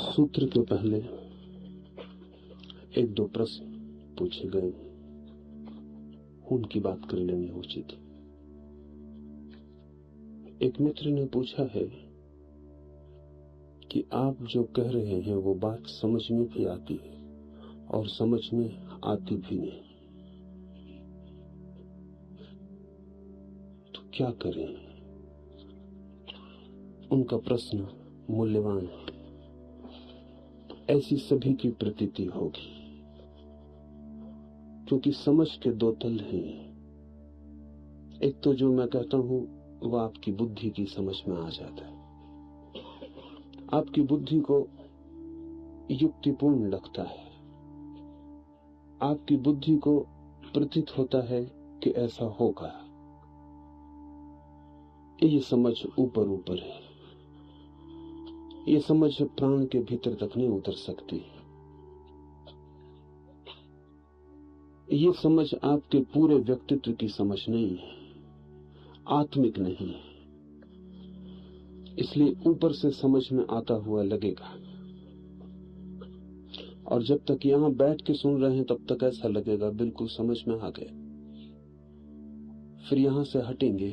सूत्र के पहले एक दो प्रश्न पूछे गए, उनकी बात कर लेनी उचित। एक मित्र ने पूछा है कि आप जो कह रहे हैं वो बात समझ में भी आती है और समझ में आती भी नहीं, तो क्या करें? उनका प्रश्न मूल्यवान है। ऐसी सभी की प्रतीति होगी, क्योंकि समझ के दो तल हैं। एक तो जो मैं कहता हूं वह आपकी बुद्धि की समझ में आ जाता है, आपकी बुद्धि को युक्तिपूर्ण लगता है, आपकी बुद्धि को प्रतीत होता है कि ऐसा होगा। ये समझ ऊपर ऊपर है, ये समझ प्राण के भीतर तक नहीं उतर सकती। ये समझ आपके पूरे व्यक्तित्व की समझ नहीं है, आत्मिक नहीं है, इसलिए ऊपर से समझ में आता हुआ लगेगा। और जब तक यहां बैठ के सुन रहे हैं तब तक ऐसा लगेगा बिल्कुल समझ में आ गए। फिर यहां से हटेंगे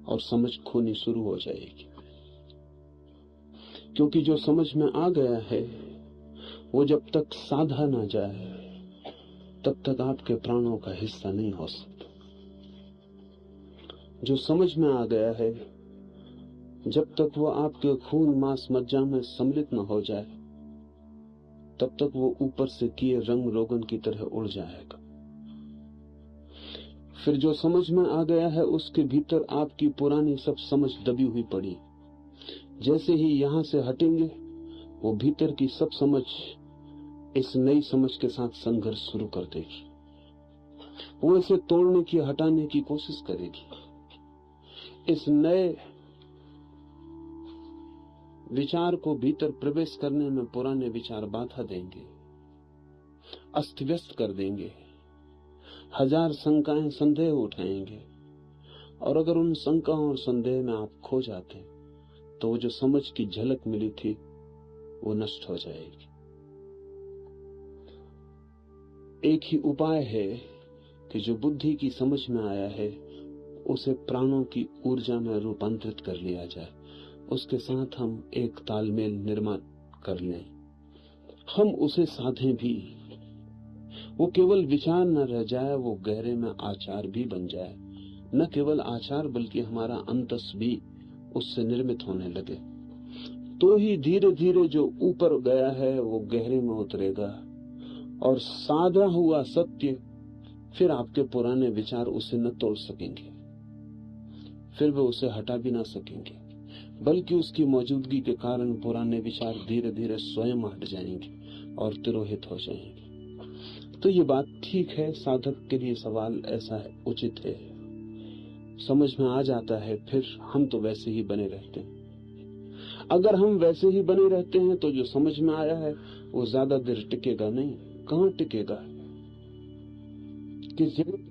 और समझ खोनी शुरू हो जाएगी, क्योंकि जो समझ में आ गया है वो जब तक साधा ना जाए तब तक आपके प्राणों का हिस्सा नहीं हो सकता। जो समझ में आ गया है जब तक वो आपके खून मांस मज्जा में सम्मिलित न हो जाए तब तक वो ऊपर से किए रंग रोगन की तरह उड़ जाएगा। फिर जो समझ में आ गया है उसके भीतर आपकी पुरानी सब समझ दबी हुई पड़ी। जैसे ही यहां से हटेंगे वो भीतर की सब समझ इस नई समझ के साथ संघर्ष शुरू कर देगी। वो इसे तोड़ने की, हटाने की कोशिश करेगी। इस नए विचार को भीतर प्रवेश करने में पुराने विचार बाधा देंगे, अस्त व्यस्त कर देंगे, हजार शंकाएं संदेह उठाएंगे। और अगर उन शंकाओं और संदेह में आप खो जाते तो वो जो समझ की झलक मिली थी वो नष्ट हो जाएगी। एक ही उपाय है कि जो बुद्धि की समझ में आया है उसे प्राणों की ऊर्जा में रूपांतरित कर लिया जाए, उसके साथ हम एक तालमेल निर्माण कर लें, हम उसे साधें भी। वो केवल विचार न रह जाए, वो गहरे में आचार भी बन जाए। न केवल आचार बल्कि हमारा अंतस भी उससे निर्मित होने लगे, तो ही धीरे धीरे जो ऊपर गया है वो गहरे में उतरेगा और साधा हुआ सत्य फिर आपके पुराने विचार उसे न तोड़ सकेंगे, फिर वे उसे हटा भी ना सकेंगे, बल्कि उसकी मौजूदगी के कारण पुराने विचार धीरे धीरे स्वयं हट जाएंगे और तिरोहित हो जाएंगे। तो ये बात ठीक है, साधक के लिए सवाल ऐसा है, उचित है। समझ में आ जाता है फिर हम तो वैसे ही बने रहते हैं। अगर हम वैसे ही बने रहते हैं तो जो समझ में आया है वो ज्यादा देर टिकेगा नहीं। कहां टिकेगा, किस जगह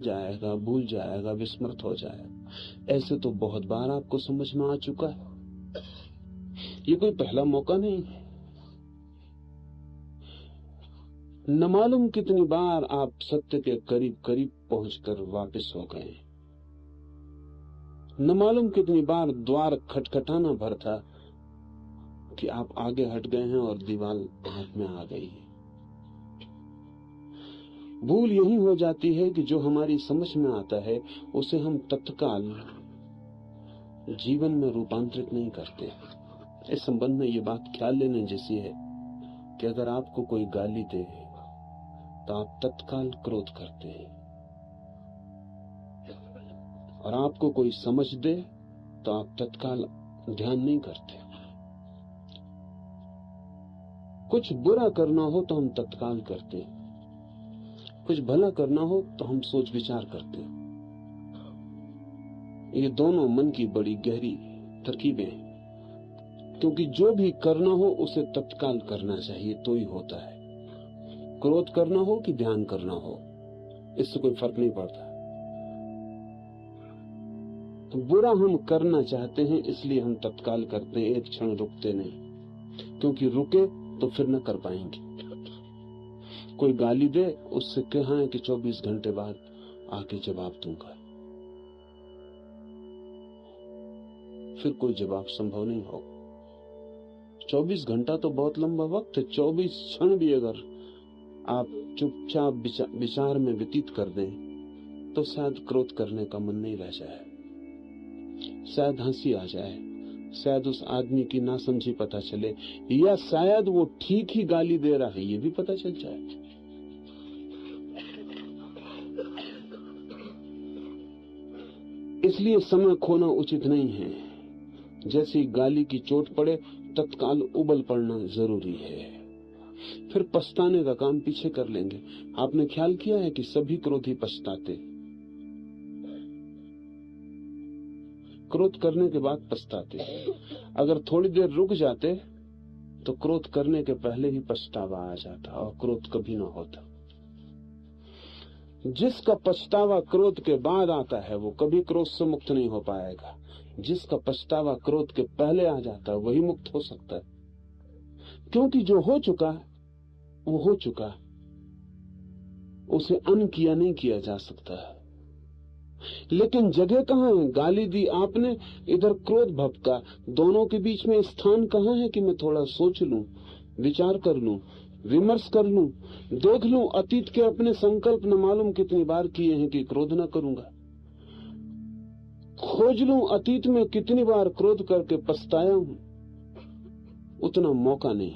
जाएगा, भूल जाएगा, विस्मृत हो जाएगा। ऐसे तो बहुत बार आपको समझ में आ चुका है, ये कोई पहला मौका नहीं है। न मालूम कितनी बार आप सत्य के करीब करीब पहुंचकर वापस हो गए, न मालूम कितनी बार द्वार खटखटाना भर था कि आप आगे हट गए हैं और दीवार हाथ में आ गई है। भूल यही हो जाती है कि जो हमारी समझ में आता है उसे हम तत्काल जीवन में रूपांतरित नहीं करते। इस संबंध में ये बात ख्याल लेने जैसी है कि अगर आपको कोई गाली दे तो आप तत्काल क्रोध करते हैं, और आपको कोई समझ दे तो आप तत्काल ध्यान नहीं करते। कुछ बुरा करना हो तो हम तत्काल करते हैं, कुछ भला करना हो तो हम सोच विचार करते हैं। ये दोनों मन की बड़ी गहरी तरकीबें हैं, क्योंकि जो भी करना हो उसे तत्काल करना चाहिए तो ही होता है। क्रोध करना हो कि ध्यान करना हो, इससे कोई फर्क नहीं पड़ता। बुरा हम करना चाहते हैं, इसलिए हम तत्काल करते हैं, एक क्षण रुकते नहीं, क्योंकि रुके तो फिर न कर पाएंगे। कोई गाली दे, उससे कहा है कि 24 घंटे बाद आके जवाब दूंगा, फिर कोई जवाब संभव नहीं होगा। 24 घंटा तो बहुत लंबा वक्त है। 24 क्षण भी अगर आप चुपचाप विचार में व्यतीत कर दें तो शायद क्रोध करने का मन नहीं रह जाए, शायद हंसी आ जाए, शायद उस आदमी की नासमझी पता चले, या शायद वो ठीक ही गाली दे रहा है ये भी पता चल जाए। इसलिए समय खोना उचित नहीं है। जैसी गाली की चोट पड़े तत्काल उबल पड़ना जरूरी है, फिर पछताने का काम पीछे कर लेंगे। आपने ख्याल किया है कि सभी क्रोधी पछताते, क्रोध करने के बाद पछताते। अगर थोड़ी देर रुक जाते तो क्रोध करने के पहले ही पछतावा आ जाता और क्रोध कभी ना होता। जिसका पछतावा क्रोध के बाद आता है वो कभी क्रोध से मुक्त नहीं हो पाएगा। जिसका पछतावा क्रोध के पहले आ जाता है वही मुक्त हो सकता है, क्योंकि जो हो चुका वो हो चुका, उसे अन किया नहीं किया जा सकता। लेकिन जगह कहाँ है? गाली दी आपने, इधर क्रोध भपका, दोनों के बीच में स्थान कहाँ है कि मैं थोड़ा सोच लूं, विचार कर लूं, विमर्श कर लूं, देख लूं अतीत के अपने संकल्प न मालूम कितनी बार किए हैं कि क्रोध न करूंगा, खोज लूं अतीत में कितनी बार क्रोध करके पछताया हूं। उतना मौका नहीं,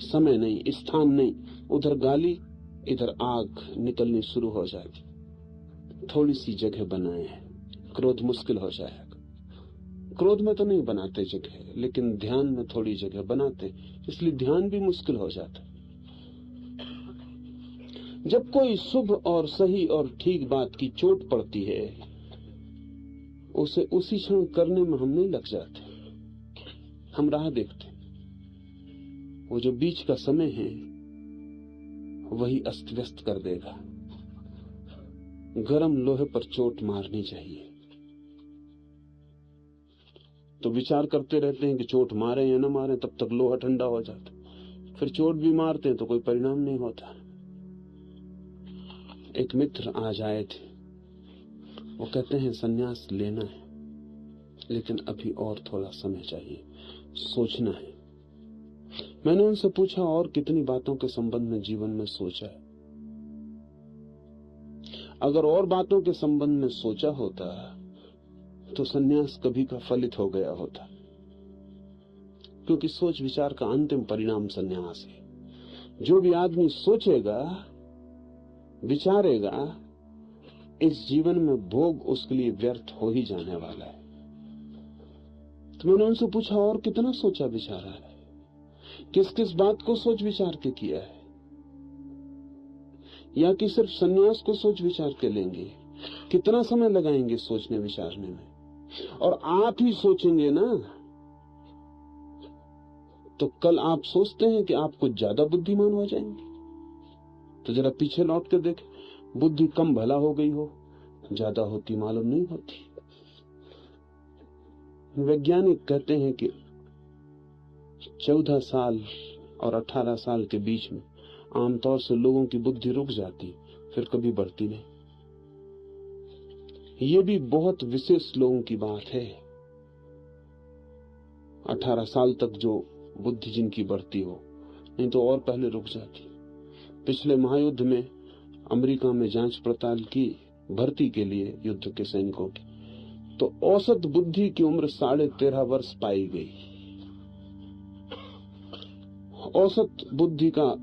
समय नहीं, स्थान नहीं। उधर गाली, इधर आग निकलनी शुरू हो जाती। थोड़ी सी जगह बनाए, क्रोध मुश्किल हो जाएगा। क्रोध में तो नहीं बनाते जगह, लेकिन ध्यान में थोड़ी जगह बनाते, इसलिए ध्यान भी मुश्किल हो जाता। जब कोई शुभ और सही और ठीक बात की चोट पड़ती है, उसे उसी क्षण करने में हम नहीं लग जाते, हम राह देखते। वो जो बीच का समय है वही अस्त व्यस्त कर देगा। गरम लोहे पर चोट मारनी चाहिए, तो विचार करते रहते हैं कि चोट मारे या न मारे, तब तक लोहा ठंडा हो जाता। फिर चोट भी मारते हैं तो कोई परिणाम नहीं होता। एक मित्र आज आए थे, वो कहते हैं संन्यास लेना है, लेकिन अभी और थोड़ा समय चाहिए, सोचना है। मैंने उनसे पूछा और कितनी बातों के संबंध में जीवन में सोचा है? अगर और बातों के संबंध में सोचा होता तो संन्यास कभी का फलित हो गया होता, क्योंकि सोच विचार का अंतिम परिणाम संन्यास है। जो भी आदमी सोचेगा, विचारेगा, इस जीवन में भोग उसके लिए व्यर्थ हो ही जाने वाला है। तो मैंने उनसे पूछा और कितना सोचा विचारा है, किस किस बात को सोच विचार के किया है, या कि सिर्फ संन्यास को सोच विचार के लेंगे? कितना समय लगाएंगे सोचने विचारने में? और आप ही सोचेंगे ना, तो कल आप सोचते हैं कि आप कुछ ज्यादा बुद्धिमान हो जाएंगे, तो जरा पीछे लौट कर देखें, बुद्धि कम भला हो गई हो, ज्यादा होती मालूम नहीं होती। वैज्ञानिक कहते हैं कि 14 साल और 18 साल के बीच में आमतौर से लोगों की बुद्धि रुक जाती, फिर कभी बढ़ती नहीं। ये भी बहुत विशेष लोगों की बात है। 18 साल तक जो बुद्धि जिनकी बढ़ती हो, नहीं तो और पहले रुक जाती। पिछले महायुद्ध में अमेरिका में जांच पड़ताल की भर्ती के लिए युद्ध के सैनिकों की, तो औसत बुद्धि की उम्र 13.5 वर्ष पाई गई। औसत बुद्धि का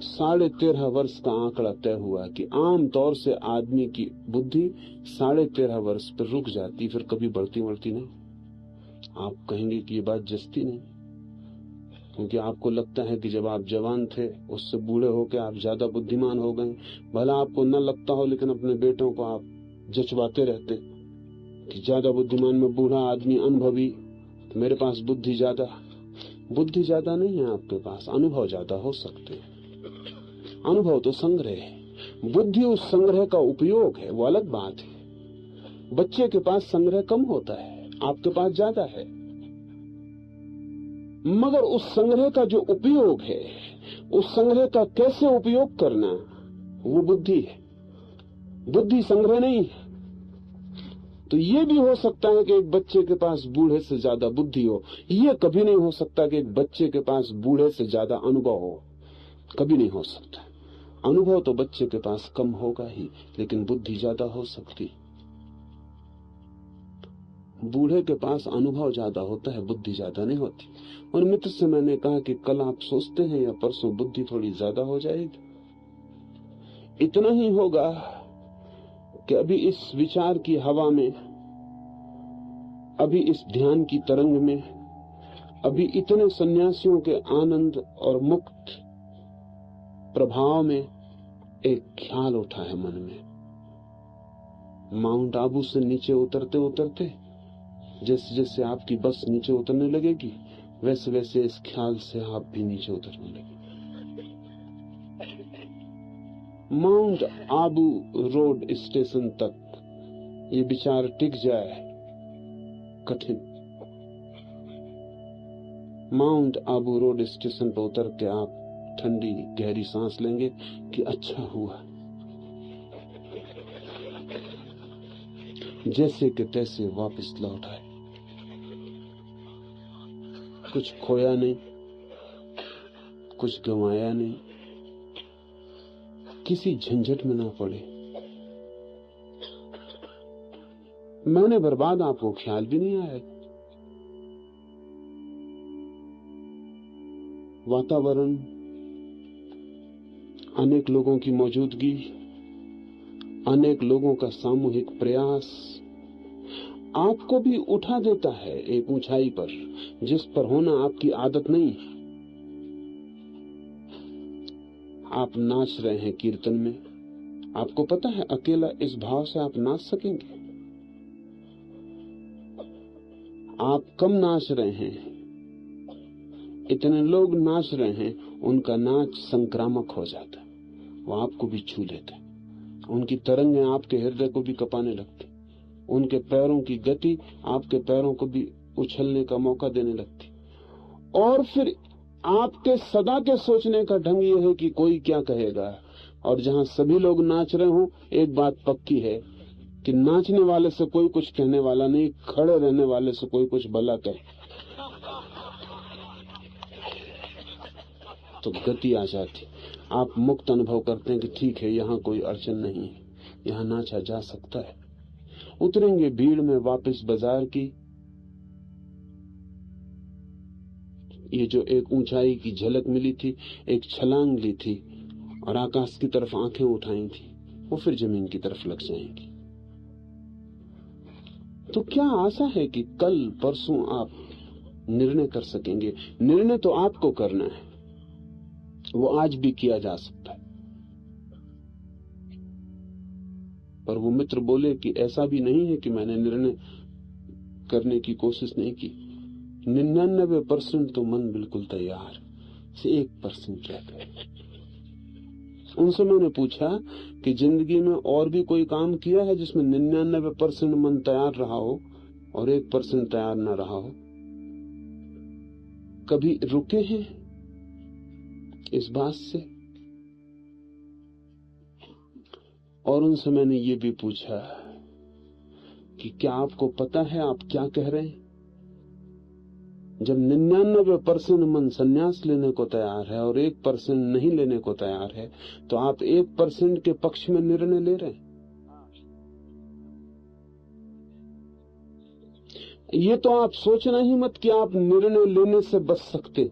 13.5 वर्ष का आंकड़ा तय हुआ कि आम तौर से आदमी की बुद्धि 13.5 वर्ष पर रुक जाती, फिर कभी बढ़ती नहीं। आप कहेंगे कि ये बात जस्ती नहीं, क्योंकि आपको लगता है कि जब आप जवान थे उससे बूढ़े होकर आप ज्यादा बुद्धिमान हो गए। भला आपको न लगता हो, लेकिन अपने बेटों को आप जचवाते रहते कि ज्यादा बुद्धिमान में बूढ़ा आदमी, अनुभवी, तो मेरे पास बुद्धि ज्यादा। बुद्धि ज्यादा नहीं है आपके पास, अनुभव ज्यादा हो सकते हैं। अनुभव तो संग्रह है, बुद्धि उस संग्रह का उपयोग है, वो अलग बात है। बच्चे के पास संग्रह कम होता है, आपके पास ज्यादा है, मगर उस संग्रह का जो उपयोग है, उस संग्रह का कैसे उपयोग करना, वो बुद्धि है। बुद्धि संग्रह नहीं है। तो ये भी हो सकता है कि एक बच्चे के पास बूढ़े से ज्यादा बुद्धि हो। ये कभी नहीं हो सकता कि एक बच्चे के पास बूढ़े से ज्यादा अनुभव हो, कभी नहीं हो सकता। अनुभव तो बच्चे के पास कम होगा ही, लेकिन बुद्धि ज्यादा हो सकती। बूढ़े के पास अनुभव ज्यादा होता है, बुद्धि ज्यादा नहीं होती। और मित्र से मैंने कहा कि कल आप सोचते हैं या परसों बुद्धि थोड़ी ज्यादा हो जाएगी। इतना ही होगा कि अभी इस विचार की हवा में, अभी इस ध्यान की तरंग में, अभी इतने सन्यासियों के आनंद और मुक्त प्रभाव में एक ख्याल उठा है मन में। माउंट आबू से नीचे उतरते उतरते जैसे जैसे आपकी बस नीचे उतरने लगेगी, वैसे वैसे इस ख्याल से आप भी नीचे उतरने लगेंगे। माउंट आबू रोड स्टेशन तक ये विचार टिक जाए कठिन। माउंट आबू रोड स्टेशन पर उतर के आप ठंडी गहरी सांस लेंगे कि अच्छा हुआ, जैसे कि तैसे वापस लौट आए, कुछ खोया नहीं, कुछ गंवाया नहीं, किसी झंझट में ना पड़े। मैंने बर्बाद आपको ख्याल भी नहीं आया। वातावरण, अनेक लोगों की मौजूदगी, अनेक लोगों का सामूहिक प्रयास आपको भी उठा देता है एक ऊंचाई पर जिस पर होना आपकी आदत नहीं है। आप नाच रहे हैं कीर्तन में, आपको पता है अकेला इस भाव से आप नाच सकेंगे? आप कम नाच रहे हैं, इतने लोग नाच रहे हैं, उनका नाच संक्रामक हो जाता है, वो आपको भी छू लेते हैं। उनकी तरंगें आपके हृदय को भी कपाने लगती, उनके पैरों की गति आपके पैरों को भी उछलने का मौका देने लगती। और फिर आपके सदा के सोचने का ढंग यह है कि कोई क्या कहेगा। और जहां सभी लोग नाच रहे हों, एक बात पक्की है कि नाचने वाले से कोई कुछ कहने वाला नहीं, खड़े रहने वाले से कोई कुछ भला कहे तो गति आ जाती। आप मुक्त अनुभव करते हैं कि ठीक है, यहाँ कोई अड़चन नहीं है, यहाँ नाचा जा सकता है। उतरेंगे भीड़ में वापस बाजार की, ये जो एक ऊंचाई की झलक मिली थी, एक छलांग ली थी और आकाश की तरफ आंखें उठाई थी, वो फिर जमीन की तरफ लग जाएंगी। तो क्या आशा है कि कल परसों आप निर्णय कर सकेंगे? निर्णय तो आपको करना है, वो आज भी किया जा सकता है। पर वो मित्र बोले कि ऐसा भी नहीं है कि मैंने निर्णय करने की कोशिश नहीं की। 99% तो मन बिल्कुल तैयार, से 1% रह गए। उनसे मैंने पूछा कि जिंदगी में और भी कोई काम किया है जिसमें 99% मन तैयार रहा हो और 1% तैयार न रहा हो? कभी रुके हैं इस बात से? और उनसे मैंने ये भी पूछा कि क्या आपको पता है आप क्या कह रहे हैं? जब 99% मन संन्यास लेने को तैयार है और 1% नहीं लेने को तैयार है, तो आप 1% के पक्ष में निर्णय ले रहे हैं। ये तो आप सोचना ही मत कि आप निर्णय लेने से बच सकते।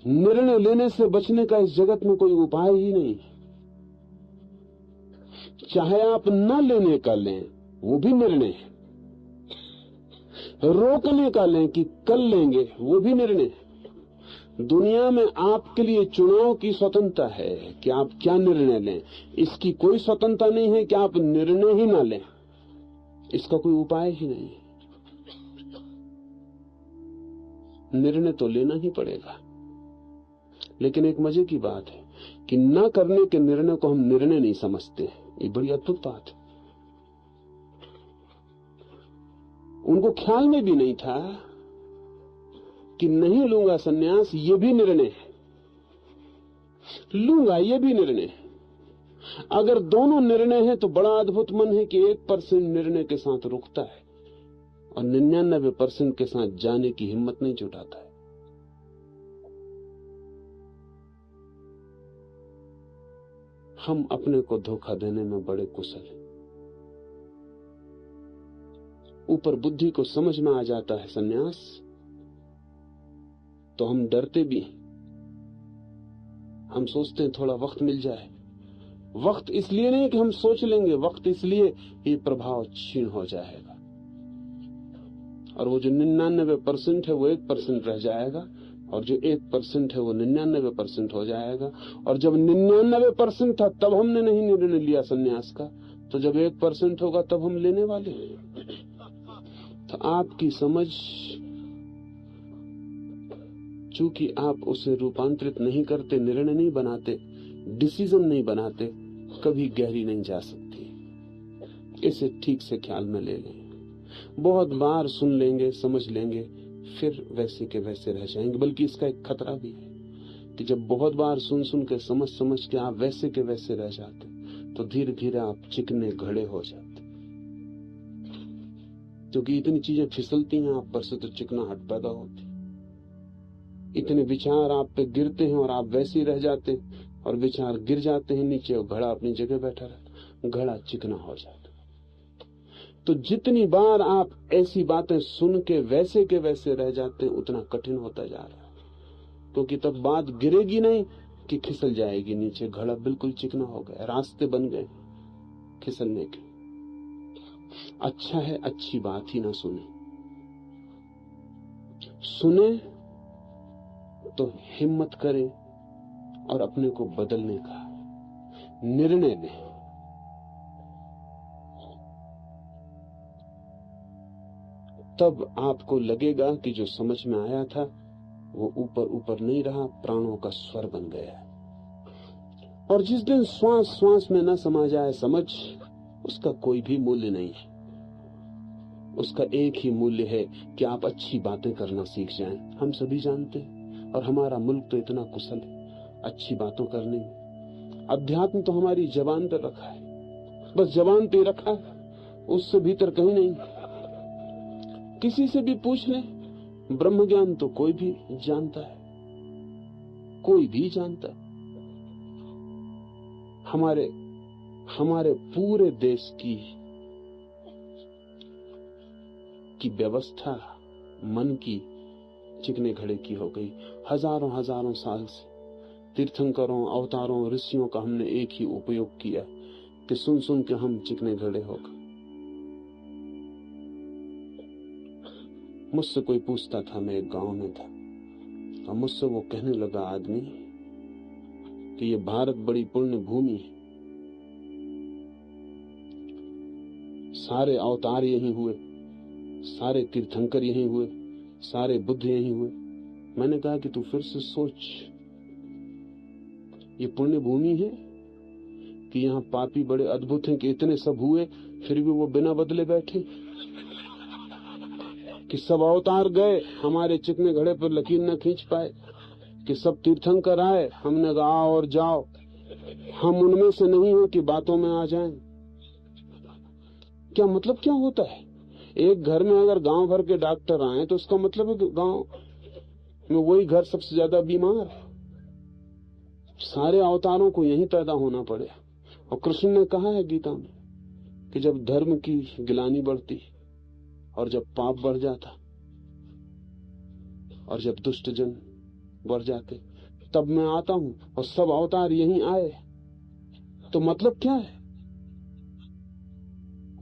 निर्णय लेने से बचने का इस जगत में कोई उपाय ही नहीं। चाहे आप न लेने का लें, वो भी निर्णय है। रोकने का लें कि कल लेंगे, वो भी निर्णय है। दुनिया में आपके लिए चुनाव की स्वतंत्रता है कि आप क्या निर्णय लें। इसकी कोई स्वतंत्रता नहीं है कि आप निर्णय ही ना लें, इसका कोई उपाय ही नहीं। निर्णय तो लेना ही पड़ेगा। लेकिन एक मजे की बात है कि न करने के निर्णय को हम निर्णय नहीं समझते। ये बड़ी अद्भुत बात है। उनको ख्याल में भी नहीं था कि नहीं लूंगा सन्यास, ये भी निर्णय है, लूंगा ये भी निर्णय है। अगर दोनों निर्णय है तो बड़ा अद्भुत मन है कि 1% निर्णय के साथ रुकता है और 99% के साथ जाने की हिम्मत नहीं जुटाता है। हम अपने को धोखा देने में बड़े कुशल हैं। ऊपर बुद्धि को समझ में आ जाता है सन्यास, तो हम डरते भी हैं। हम सोचते हैं थोड़ा वक्त मिल जाए। वक्त इसलिए नहीं कि हम सोच लेंगे, वक्त इसलिए ये प्रभाव क्षीण हो जाएगा और वो जो 99% है वो 1% रह जाएगा और जो 1% है वो 99% हो जाएगा। और जब 99% था तब हमने नहीं निर्णय लिया सन्यास का, तो जब 1% होगा तब हम लेने वाले हैं। तो आपकी समझ, चूंकि आप उसे रूपांतरित नहीं करते, निर्णय नहीं बनाते, डिसीजन नहीं बनाते, कभी गहरी नहीं जा सकती। इसे ठीक से ख्याल में ले लें। बहुत बार सुन लेंगे, समझ लेंगे, फिर वैसे के वैसे रह जाएंगे। बल्कि इसका एक खतरा भी है कि जब बहुत बार सुन सुन के समझ के आप वैसे के वैसे रह जाते, तो धीरे धीरे आप चिकने घड़े हो जाते। क्योंकि इतनी चीजें फिसलती हैं आप पर से, तो चिकनाहट पैदा होती। इतने विचार आप पे गिरते हैं और आप वैसे ही रह जाते हैं, और विचार गिर जाते हैं नीचे और घड़ा अपनी जगह बैठा रहता, घड़ा चिकना हो जाता। तो जितनी बार आप ऐसी बातें सुन के वैसे रह जाते हैं, उतना कठिन होता जा रहा है। क्योंकि तब बात गिरेगी नहीं कि खिसल जाएगी नीचे, घड़ा बिल्कुल चिकना हो गया, रास्ते बन गए खिसलने के। अच्छा है अच्छी बात ही ना सुने, सुने तो हिम्मत करें और अपने को बदलने का निर्णय लें। तब आपको लगेगा कि जो समझ में आया था वो ऊपर ऊपर नहीं रहा, प्राणों का स्वर बन गया। और जिस दिन श्वास श्वास में न समा जाए समझ, उसका कोई भी मूल्य नहीं है। उसका एक ही मूल्य है कि आप अच्छी बातें करना सीख जाएं। हम सभी जानते हैं, और हमारा मुल्क तो इतना कुशल है अच्छी बातों करने में। अध्यात्म तो हमारी जबान पर रखा है, बस जबान पे रखा है, उससे भीतर कहीं नहीं। किसी से भी पूछ लें, ब्रह्म ज्ञान तो कोई भी जानता है, कोई भी जानता है। हमारे पूरे देश की व्यवस्था मन की चिकने घड़े की हो गई। हजारों साल से तीर्थंकरों, अवतारों, ऋषियों का हमने एक ही उपयोग किया कि सुन सुन के हम चिकने घड़े हो गए। मुझसे कोई पूछता था, मैं एक गांव में था, और मुझसे वो कहने लगा आदमी कि ये भारत बड़ी पुण्य भूमि है, सारे अवतार यहीं हुए, सारे तीर्थंकर यहीं हुए, सारे बुद्ध यहीं हुए। मैंने कहा कि तू फिर से सोच, ये पुण्य भूमि है कि यहाँ पापी बड़े अद्भुत हैं कि इतने सब हुए फिर भी वो बिना बदले बैठे, कि सब अवतार गए हमारे चिकने घड़े पर लकीर न खींच पाए, कि सब तीर्थंकर आए हमने कहा और जाओ, हम उनमें से नहीं हैं कि बातों में आ जाएं। क्या मतलब क्या होता है? एक घर में अगर गांव भर के डॉक्टर आए तो उसका मतलब है कि गांव में वही घर सबसे ज्यादा बीमार। सारे अवतारों को यहीं पैदा होना पड़े। और कृष्ण ने कहा है गीता में कि जब धर्म की गिलानी बढ़ती और जब पाप बढ़ जाता और जब दुष्ट जन बढ़ जाते, तब मैं आता हूं और सब अवतार यहीं आए। तो मतलब क्या है?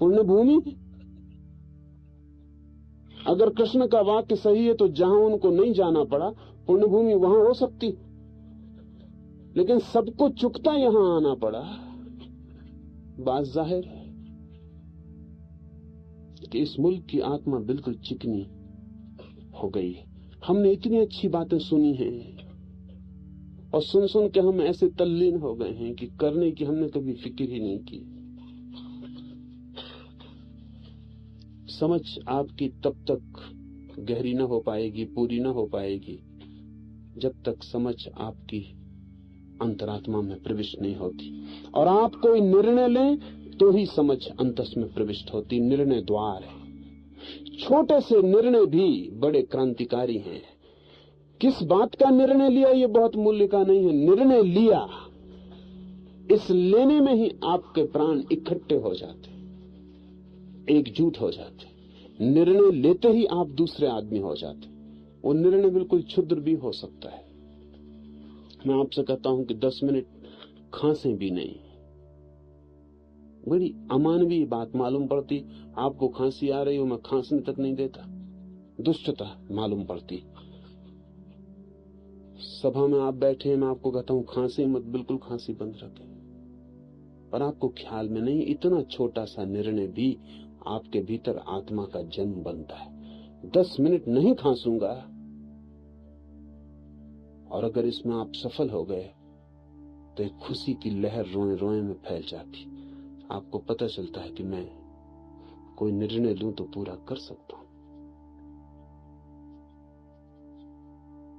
पुण्य भूमि। अगर कृष्ण का वाक्य सही है तो जहां उनको नहीं जाना पड़ा पुण्य भूमि वहां हो सकती, लेकिन सबको चुकता यहां आना पड़ा। बात जाहिर है कि इस मुल्क की आत्मा बिल्कुल चिकनी हो गई। हमने इतनी अच्छी बातें सुनी हैं और सुन सुन के हम ऐसे तल्लीन हो गए हैं कि करने की हमने कभी फिक्र ही नहीं की। समझ आपकी तब तक गहरी न हो पाएगी, पूरी न हो पाएगी, जब तक समझ आपकी अंतरात्मा में प्रविष्ट नहीं होती। और आप कोई निर्णय लें तो ही समझ अंतस में प्रविष्ट होती। निर्णय द्वार है। छोटे से निर्णय भी बड़े क्रांतिकारी हैं। किस बात का निर्णय लिया ये बहुत मूल्य का नहीं है, निर्णय लिया, इस लेने में ही आपके प्राण इकट्ठे हो जाते, एकजुट हो जाते। निर्णय लेते ही आप दूसरे आदमी हो जाते। वो निर्णय बिल्कुल क्षुद्र भी हो सकता है। मैं आपसे कहता हूं कि 10 मिनट खांसे भी नहीं, बड़ी अमानवीय बात मालूम पड़ती। आपको खांसी आ रही हो, मैं खांसने तक नहीं देता, दुष्टता मालूम पड़ती। सभा में आप बैठे हैं, मैं आपको कहता हूं खांसी मत, बिल्कुल खांसी बंद रखें, पर आपको ख्याल में नहीं, इतना छोटा सा निर्णय भी आपके भीतर आत्मा का जन्म बनता है। 10 मिनट नहीं खांसूंगा, और अगर इसमें आप सफल हो गए तो एक खुशी की लहर रोए रोए में फैल जाती। आपको पता चलता है कि मैं कोई निर्णय लूं तो पूरा कर सकता हूं।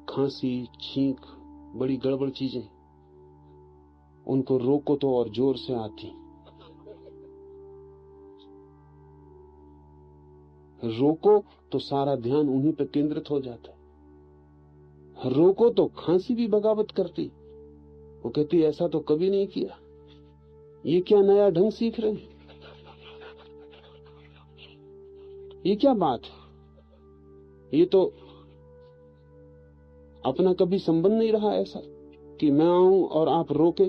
खांसी, छींक बड़ी गड़बड़ चीजें, उनको रोको तो और जोर से आती, रोको तो सारा ध्यान उन्हीं पे केंद्रित हो जाता है। रोको तो खांसी भी बगावत करती। वो कहती ऐसा तो कभी नहीं किया, ये क्या नया ढंग सीख रहे हैं, ये क्या बात है, ये तो अपना कभी संबंध नहीं रहा ऐसा कि मैं आऊं और आप रोके।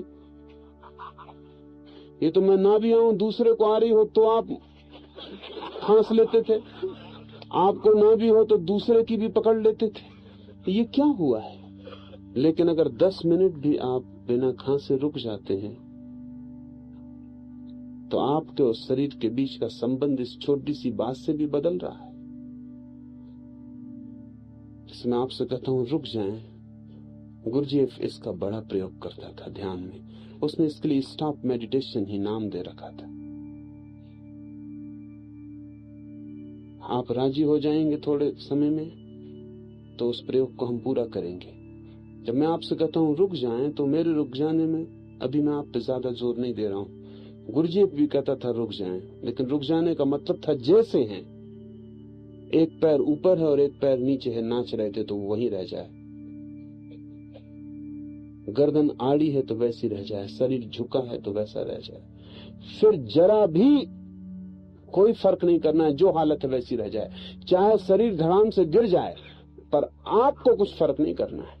ये तो मैं ना भी आऊं, दूसरे को आ रही हो तो आप खांस लेते थे, आपको ना भी हो तो दूसरे की भी पकड़ लेते थे। ये क्या हुआ है? लेकिन अगर 10 मिनट भी आप बिना खांसे रुक जाते हैं तो आपके और शरीर के बीच का संबंध इस छोटी सी बात से भी बदल रहा है। इसमें आपसे कहता हूं रुक जाएं। गुरुजीएफ इसका बड़ा प्रयोग करता था ध्यान में। उसने इसके लिए स्टॉप मेडिटेशन ही नाम दे रखा था। आप राजी हो जाएंगे थोड़े समय में तो उस प्रयोग को हम पूरा करेंगे। जब मैं आपसे कहता हूं रुक जाएं तो मेरे रुक जाने में अभी मैं आप पे ज्यादा जोर नहीं दे रहा हूं। गुरुजीएफ भी कहता था रुक जाएं, लेकिन रुक जाने का मतलब था जैसे हैं, एक पैर ऊपर है और एक पैर नीचे है, नाच रहे थे तो वहीं रह जाए। गर्दन आड़ी है तो वैसी रह जाए, शरीर झुका है तो वैसा रह जाए। फिर जरा भी कोई फर्क नहीं करना है, जो हालत है वैसी रह जाए। चाहे शरीर धड़ाम से गिर जाए, पर आपको कुछ फर्क नहीं करना है।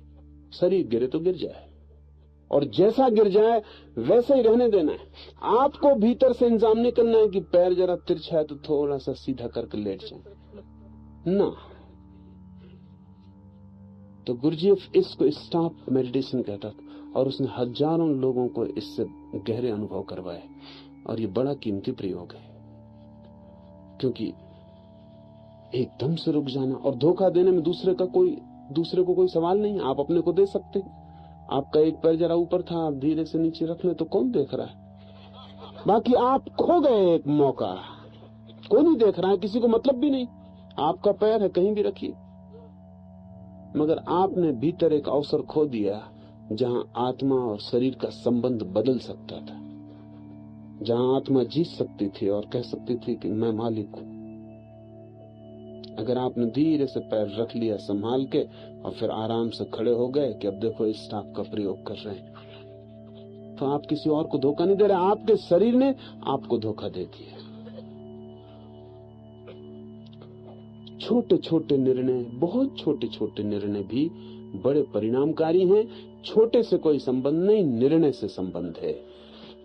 शरीर गिरे तो गिर जाए, और जैसा गिर जाए वैसे ही रहने देना है। आपको भीतर से इंतजाम नहीं करना है कि पैर जरा तिरछा है तो थोड़ा सा सीधा करके लेट जाए ना। तो गुरुजीएफ इसको स्टॉप मेडिटेशन कहता था, और उसने हजारों लोगों को इससे गहरे अनुभव करवाए। और ये बड़ा कीमती प्रयोग है, क्योंकि एकदम से रुक जाना और धोखा देने में दूसरे को कोई सवाल नहीं। आप अपने को दे सकते। आपका एक पैर जरा ऊपर था, आप धीरे से नीचे रख ले तो कौन देख रहा है? बाकी आप खो गए एक मौका, कोई नहीं देख रहा है, किसी को मतलब भी नहीं। आपका पैर है, कहीं भी रखिए, मगर आपने भीतर एक अवसर खो दिया जहां आत्मा और शरीर का संबंध बदल सकता था, जहां आत्मा जीत सकती थी और कह सकती थी कि मैं मालिक हूं। अगर आपने धीरे से पैर रख लिया संभाल के और फिर आराम से खड़े हो गए कि अब देखो इस स्टॉप का प्रयोग कर रहे हैं, तो आप किसी और को धोखा नहीं दे रहे, आपके शरीर ने आपको धोखा दे दिया। छोटे छोटे निर्णय, बहुत छोटे छोटे निर्णय भी बड़े परिणामकारी हैं। छोटे से कोई संबंध नहीं, निर्णय से संबंध है।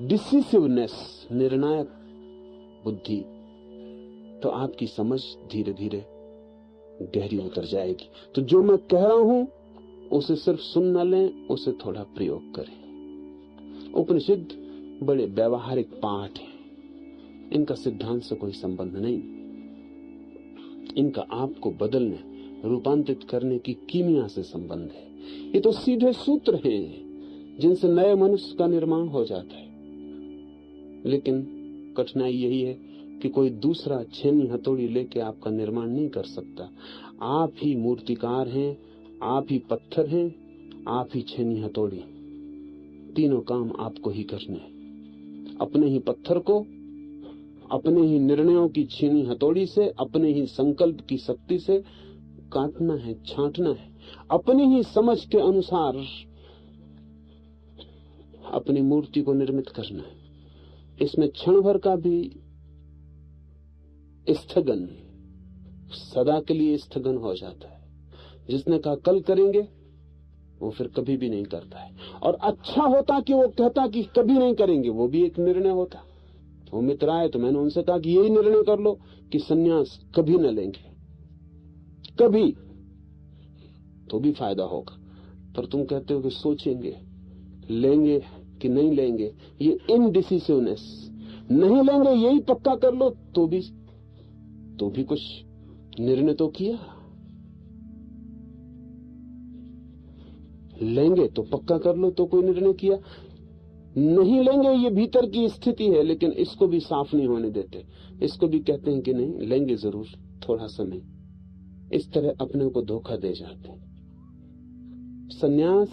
डिसिसिवनेस, निर्णायक बुद्धि, तो आपकी समझ धीरे धीरे गहरी उतर जाएगी। तो जो मैं कह रहा हूं उसे सिर्फ सुन न लें, उसे थोड़ा प्रयोग करें। उपनिषद बड़े व्यवहारिक पाठ हैं, इनका सिद्धांत से कोई संबंध नहीं। इनका आपको बदलने, रूपांतरित करने की कीमिया से संबंध है। ये तो सीधे सूत्र हैं जिनसे नए मनुष्य का निर्माण हो जाता है। लेकिन कठिनाई यही है कि कोई दूसरा छेनी हथौड़ी लेके आपका निर्माण नहीं कर सकता। आप ही मूर्तिकार हैं, आप ही पत्थर हैं, आप ही छेनी हथौड़ी। तीनों काम आपको ही करने हैं। अपने ही पत्थर को अपने ही निर्णयों की छेनी हथौड़ी से, अपने ही संकल्प की शक्ति से काटना है, छांटना है। अपनी ही समझ के अनुसार अपनी मूर्ति को निर्मित करना है। इसमें क्षण भर का भी स्थगन सदा के लिए स्थगन हो जाता है। जिसने कहा कल करेंगे, वो फिर कभी भी नहीं करता है। और अच्छा होता कि वो कहता कि कभी नहीं करेंगे, वो भी एक निर्णय होता। वो मित्र आए तो मैंने उनसे कहा कि यही निर्णय कर लो कि सन्यास कभी न लेंगे, कभी, तो भी फायदा होगा। पर तुम कहते हो कि सोचेंगे, लेंगे कि नहीं लेंगे। ये इनडिसिसिवनेस, नहीं लेंगे यही पक्का कर लो, तो भी कुछ निर्णय तो किया। लेंगे तो पक्का कर लो, तो कोई निर्णय किया। नहीं लेंगे ये भीतर की स्थिति है, लेकिन इसको भी साफ नहीं होने देते। इसको भी कहते हैं कि नहीं लेंगे जरूर, थोड़ा समय। इस तरह अपने को धोखा दे जाते हैं। सन्यास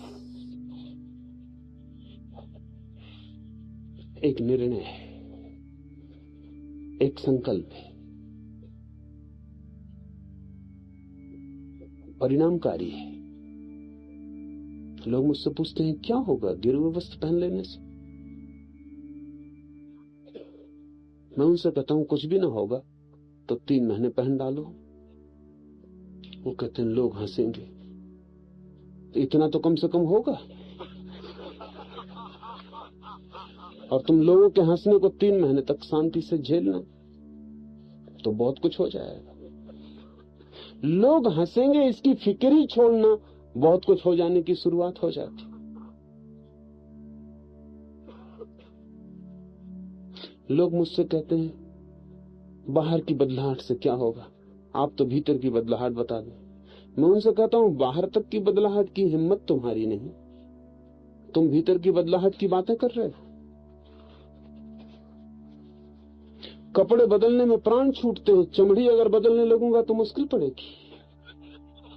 एक निर्णय है, एक संकल्प है, परिणामकारी है। लोग मुझसे पूछते हैं क्या होगा गिरे हुए वस्त्र पहन लेने से। मैं उनसे कहता हूं कुछ भी ना होगा तो 3 महीने पहन डालो। वो कहते हैं लोग हंसेंगे, तो इतना तो कम से कम होगा। और तुम लोगों के हंसने को 3 महीने तक शांति से झेलना, तो बहुत कुछ हो जाएगा। लोग हंसेंगे इसकी फिक्र ही छोड़ना, बहुत कुछ हो जाने की शुरुआत हो जाती। लोग मुझसे कहते हैं बाहर की बदलाहट से क्या होगा, आप तो भीतर की बदलाहट बता दें। मैं उनसे कहता हूं बाहर तक की बदलाहट की हिम्मत तुम्हारी नहीं, तुम भीतर की बदलाहट की बातें कर रहे हो। कपड़े बदलने में प्राण छूटते हैं, चमड़ी अगर बदलने लगूंगा तो मुश्किल पड़ेगी,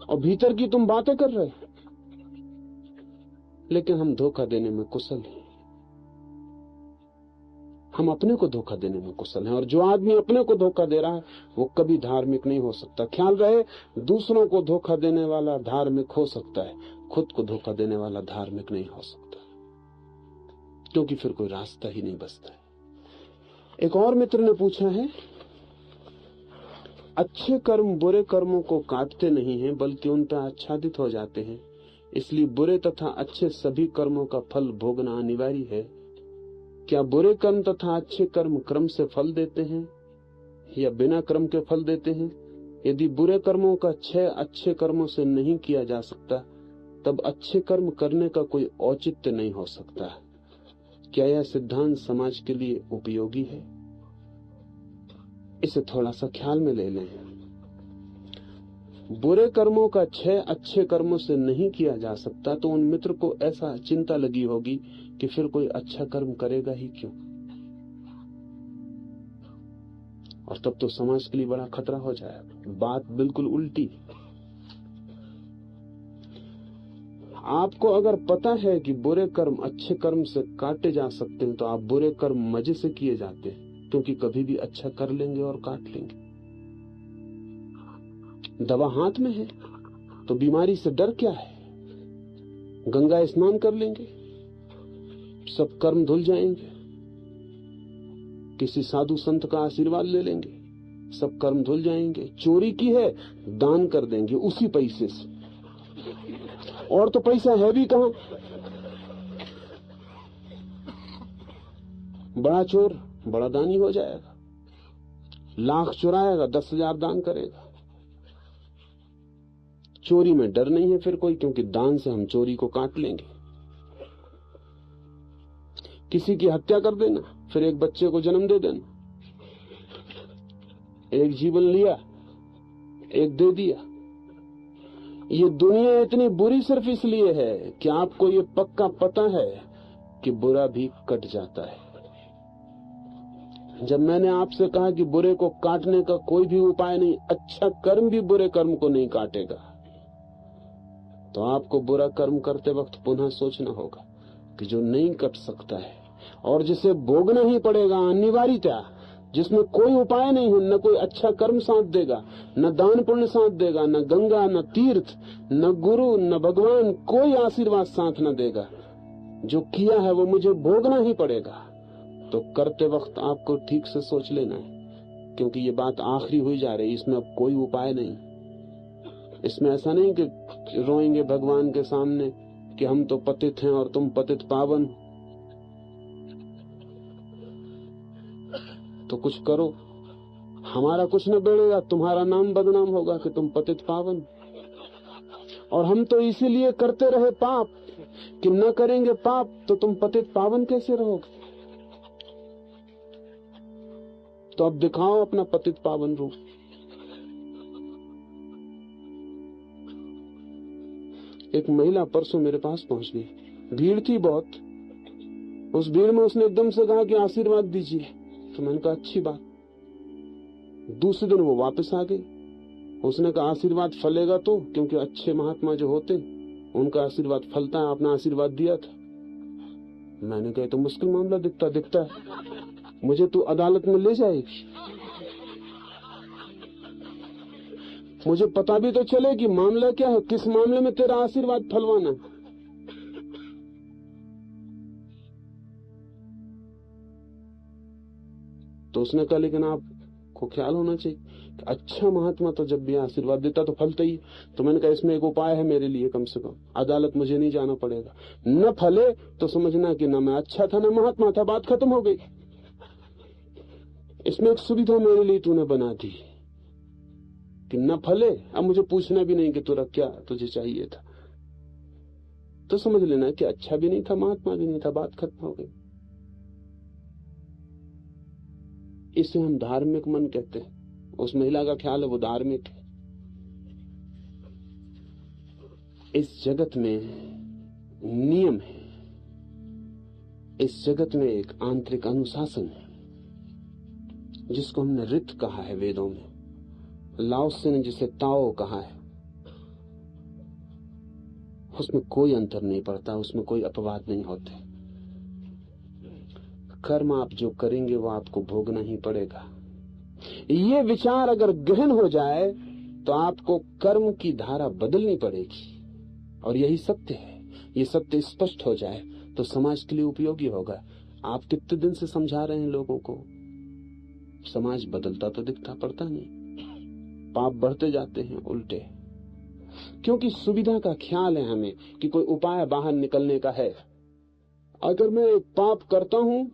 और भीतर की तुम बातें कर रहे हो। लेकिन हम धोखा देने में कुशल हैं, हम अपने को धोखा देने में कुशल हैं। और जो आदमी अपने को धोखा दे रहा है वो कभी धार्मिक नहीं हो सकता। ख्याल रहे, दूसरों को धोखा देने वाला धार्मिक हो सकता है, खुद को धोखा देने वाला धार्मिक नहीं हो सकता, क्योंकि फिर कोई रास्ता ही नहीं बचता है। एक और मित्र ने पूछा है, अच्छे कर्म बुरे कर्मों को काटते नहीं हैं बल्कि उन पर आच्छादित हो जाते हैं, इसलिए बुरे तथा अच्छे सभी कर्मों का फल भोगना अनिवार्य है। क्या बुरे कर्म तथा अच्छे कर्म क्रम से फल देते हैं या बिना क्रम के फल देते हैं? यदि बुरे कर्मों का क्षय अच्छे कर्मों से नहीं किया जा सकता, तब अच्छे कर्म करने का कोई औचित्य नहीं हो सकता। क्या यह सिद्धांत समाज के लिए उपयोगी है? इसे थोड़ा सा ख्याल में ले लें। बुरे कर्मों का क्षय अच्छे कर्मों से नहीं किया जा सकता, तो उन मित्र को ऐसा चिंता लगी होगी कि फिर कोई अच्छा कर्म करेगा ही क्यों। और तब तो समाज के लिए बड़ा खतरा हो जाएगा। बात बिल्कुल उल्टी। आपको अगर पता है कि बुरे कर्म अच्छे कर्म से काटे जा सकते हैं, तो आप बुरे कर्म मजे से किए जाते हैं, क्योंकि कभी भी अच्छा कर लेंगे और काट लेंगे। दवा हाथ में है तो बीमारी से डर क्या है? गंगा स्नान कर लेंगे, सब कर्म धुल जाएंगे। किसी साधु संत का आशीर्वाद ले लेंगे, सब कर्म धुल जाएंगे। चोरी की है, दान कर देंगे उसी पैसे से, और तो पैसा है भी कहां। बड़ा चोर बड़ा दानी हो जाएगा, लाख चुराएगा 10,000 दान करेगा। चोरी में डर नहीं है फिर कोई, क्योंकि दान से हम चोरी को काट लेंगे। किसी की हत्या कर देना, फिर एक बच्चे को जन्म दे देना। एक जीवन लिया, एक दे दिया। ये दुनिया इतनी बुरी सिर्फ इसलिए है कि आपको ये पक्का पता है कि बुरा भी कट जाता है। जब मैंने आपसे कहा कि बुरे को काटने का कोई भी उपाय नहीं, अच्छा कर्म भी बुरे कर्म को नहीं काटेगा, तो आपको बुरा कर्म करते वक्त पुनः सोचना होगा कि जो नहीं कट सकता है और जिसे भोगना ही पड़ेगा अनिवार्यता, जिसमें कोई उपाय नहीं है, न कोई अच्छा कर्म साथ देगा, न दान पुण्य साथ देगा, न गंगा, न तीर्थ, न गुरु, न भगवान, कोई आशीर्वाद साथ न देगा, जो किया है वो मुझे भोगना ही पड़ेगा, तो करते वक्त आपको ठीक से सोच लेना है, क्योंकि ये बात आखिरी हुई जा रही, इसमें अब कोई उपाय नहीं। इसमें ऐसा नहीं कि रोएंगे भगवान के सामने कि हम तो पतित हैं और तुम पतित पावन, तो कुछ करो, हमारा कुछ न बिगड़ेगा, तुम्हारा नाम बदनाम होगा कि तुम पतित पावन। और हम तो इसीलिए करते रहे पाप कि न करेंगे पाप तो तुम पतित पावन कैसे रहोगे। तो अब दिखाओ अपना पतित पावन रूप। एक महिला परसों मेरे पास पहुंच गई, भीड़ थी बहुत, उस भीड़ में उसने एकदम से कहा कि आशीर्वाद दीजिए, तो मैंने कहा अच्छी बात। दूसरे दिन वो वापस आ गई, उसने कहा आशीर्वाद फलेगा तो, क्योंकि अच्छे महात्मा जो होते उनका आशीर्वाद फलता है, आपने आशीर्वाद दिया था। मैंने कहा तो मुश्किल मामला दिखता है, मुझे तू अदालत में ले जाएगी, मुझे पता भी तो चले कि मामला क्या है, किस मामले में तेरा आशीर्वाद फलवाना। तो उसने कहा लेकिन आपको ख्याल होना चाहिए कि अच्छा महात्मा तो जब भी आशीर्वाद देता तो फलता ही। तो मैंने कहा इसमें एक उपाय है मेरे लिए, कम से कम अदालत मुझे नहीं जाना पड़ेगा, न फले तो समझना कि न मैं अच्छा था न महात्मा था, बात खत्म हो गई। इसमें एक सुविधा मेरे लिए तूने बना दी कि न फले, अब मुझे पूछना भी नहीं कि तुरा क्या तुझे चाहिए था, तो समझ लेना कि अच्छा भी नहीं था महात्मा भी नहीं था, बात खत्म हो गई। इसे हम धार्मिक मन कहते हैं। उस महिला का ख्याल है वो धार्मिक है। इस जगत में नियम है, इस जगत में एक आंतरिक अनुशासन है जिसको हमने रित कहा है वेदों में, लाओसे ने जिसे ताओ कहा है। उसमें कोई अंतर नहीं पड़ता, उसमें कोई अपवाद नहीं होते। कर्म आप जो करेंगे वो आपको भोगना ही पड़ेगा। ये विचार अगर गहन हो जाए तो आपको कर्म की धारा बदलनी पड़ेगी, और यही सत्य है। ये सत्य स्पष्ट हो जाए तो समाज के लिए उपयोगी होगा। आप कितने दिन से समझा रहे हैं लोगों को, समाज बदलता तो दिखता पड़ता नहीं, पाप बढ़ते जाते हैं उल्टे, क्योंकि सुविधा का ख्याल है हमें कि कोई उपाय बाहर निकलने का है। अगर मैं एक पाप करता हूं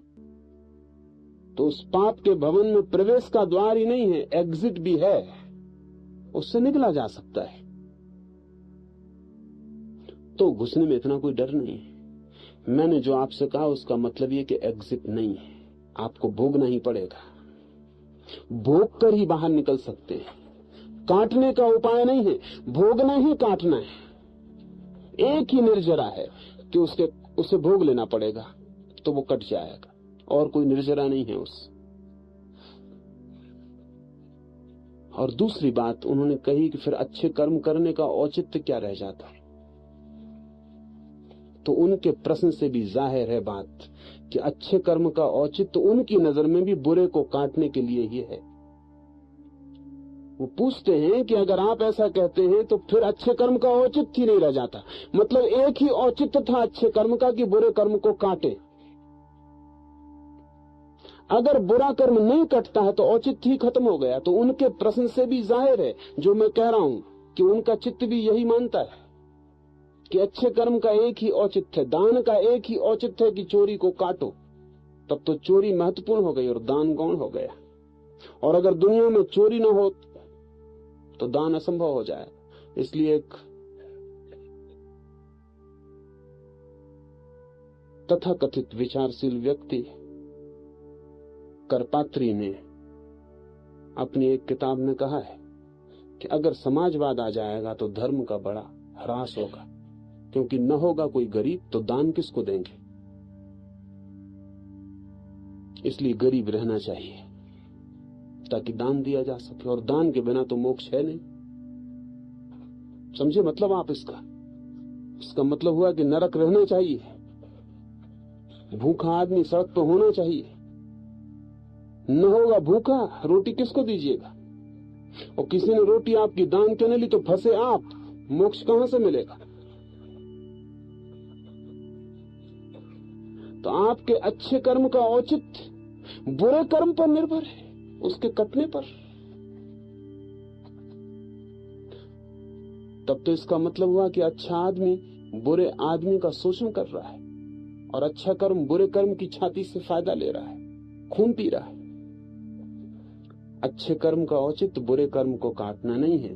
तो उस पाप के भवन में प्रवेश का द्वार ही नहीं है, एग्जिट भी है, उससे निकला जा सकता है। तो घुसने में इतना कोई डर नहीं है। मैंने जो आपसे कहा उसका मतलब ये कि एग्जिट नहीं है, आपको भोगना ही पड़ेगा। भोग कर ही बाहर निकल सकते हैं, काटने का उपाय नहीं है, भोगना ही काटना है। एक ही निर्जरा है कि उसे भोग लेना पड़ेगा तो वो कट जाएगा, और कोई निर्जरा नहीं है उस। और दूसरी बात उन्होंने कही कि फिर अच्छे कर्म करने का औचित्य क्या रह जाता। तो उनके प्रश्न से भी जाहिर है बात कि अच्छे कर्म का औचित्य उनकी नजर में भी बुरे को काटने के लिए ही है। वो पूछते हैं कि अगर आप ऐसा कहते हैं तो फिर अच्छे कर्म का औचित्य ही नहीं रह जाता। मतलब एक ही औचित्य था अच्छे कर्म का कि बुरे कर्म को काटे। अगर बुरा कर्म नहीं कटता है तो औचित्य ही खत्म हो गया। तो उनके प्रश्न से भी जाहिर है जो मैं कह रहा हूं कि उनका चित्त भी यही मानता है कि अच्छे कर्म का एक ही औचित्य है, दान का एक ही औचित्य है कि चोरी को काटो। तब तो चोरी महत्वपूर्ण हो गई और दान गौण हो गया। और अगर दुनिया में चोरी न हो तो दान असंभव हो जाए। इसलिए एक तथाकथित विचारशील व्यक्ति करपात्री ने अपनी एक किताब में कहा है कि अगर समाजवाद आ जाएगा तो धर्म का बड़ा ह्रास होगा, क्योंकि न होगा कोई गरीब तो दान किसको देंगे। इसलिए गरीब रहना चाहिए ताकि दान दिया जा सके, और दान के बिना तो मोक्ष है नहीं। समझे मतलब आप इसका मतलब हुआ कि नरक रहना चाहिए, भूखा आदमी सड़क पर होना चाहिए। न होगा भूखा, रोटी किसको दीजिएगा? और किसी ने रोटी आपकी दान के न ली तो फंसे आप, मोक्ष कहां से मिलेगा? तो आपके अच्छे कर्म का औचित्य बुरे कर्म पर निर्भर है, उसके कटने पर। तब तो इसका मतलब हुआ कि अच्छा आदमी बुरे आदमी का शोषण कर रहा है, और अच्छा कर्म बुरे कर्म की छाती से फायदा ले रहा है, खून पी रहा है। अच्छे कर्म का औचित्य बुरे कर्म को काटना नहीं है,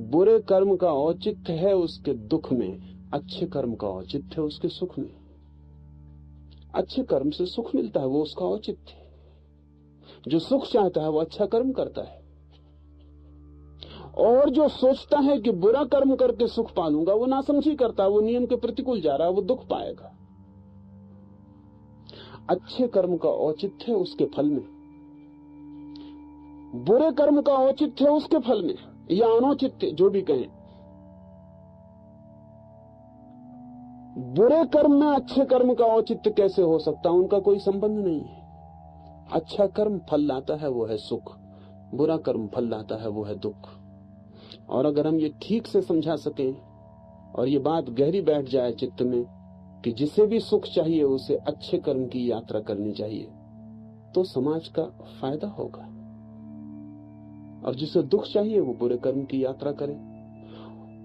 बुरे कर्म का औचित्य है उसके दुख में, अच्छे कर्म का औचित्य है उसके सुख में। अच्छे कर्म से सुख मिलता है, वो उसका औचित्य है। जो सुख चाहता है वो अच्छा कर्म करता है, और जो सोचता है कि बुरा कर्म करके सुख पालूंगा वो नासमझी करता है, वो नियम के प्रतिकूल जा रहा है, वो दुख पाएगा। अच्छे कर्म का औचित्य है उसके फल में, बुरे कर्म का औचित्य है उसके फल में, या अनौचित्य जो भी कहें। बुरे कर्म में अच्छे कर्म का औचित्य कैसे हो सकता है? उनका कोई संबंध नहीं है। अच्छा कर्म फल लाता है वो है सुख, बुरा कर्म फल लाता है वो है दुख। और अगर हम ये ठीक से समझा सकें और ये बात गहरी बैठ जाए चित्त में कि जिसे भी सुख चाहिए उसे अच्छे कर्म की यात्रा करनी चाहिए, तो समाज का फायदा होगा। और जिसे दुख चाहिए वो बुरे कर्म की यात्रा करे,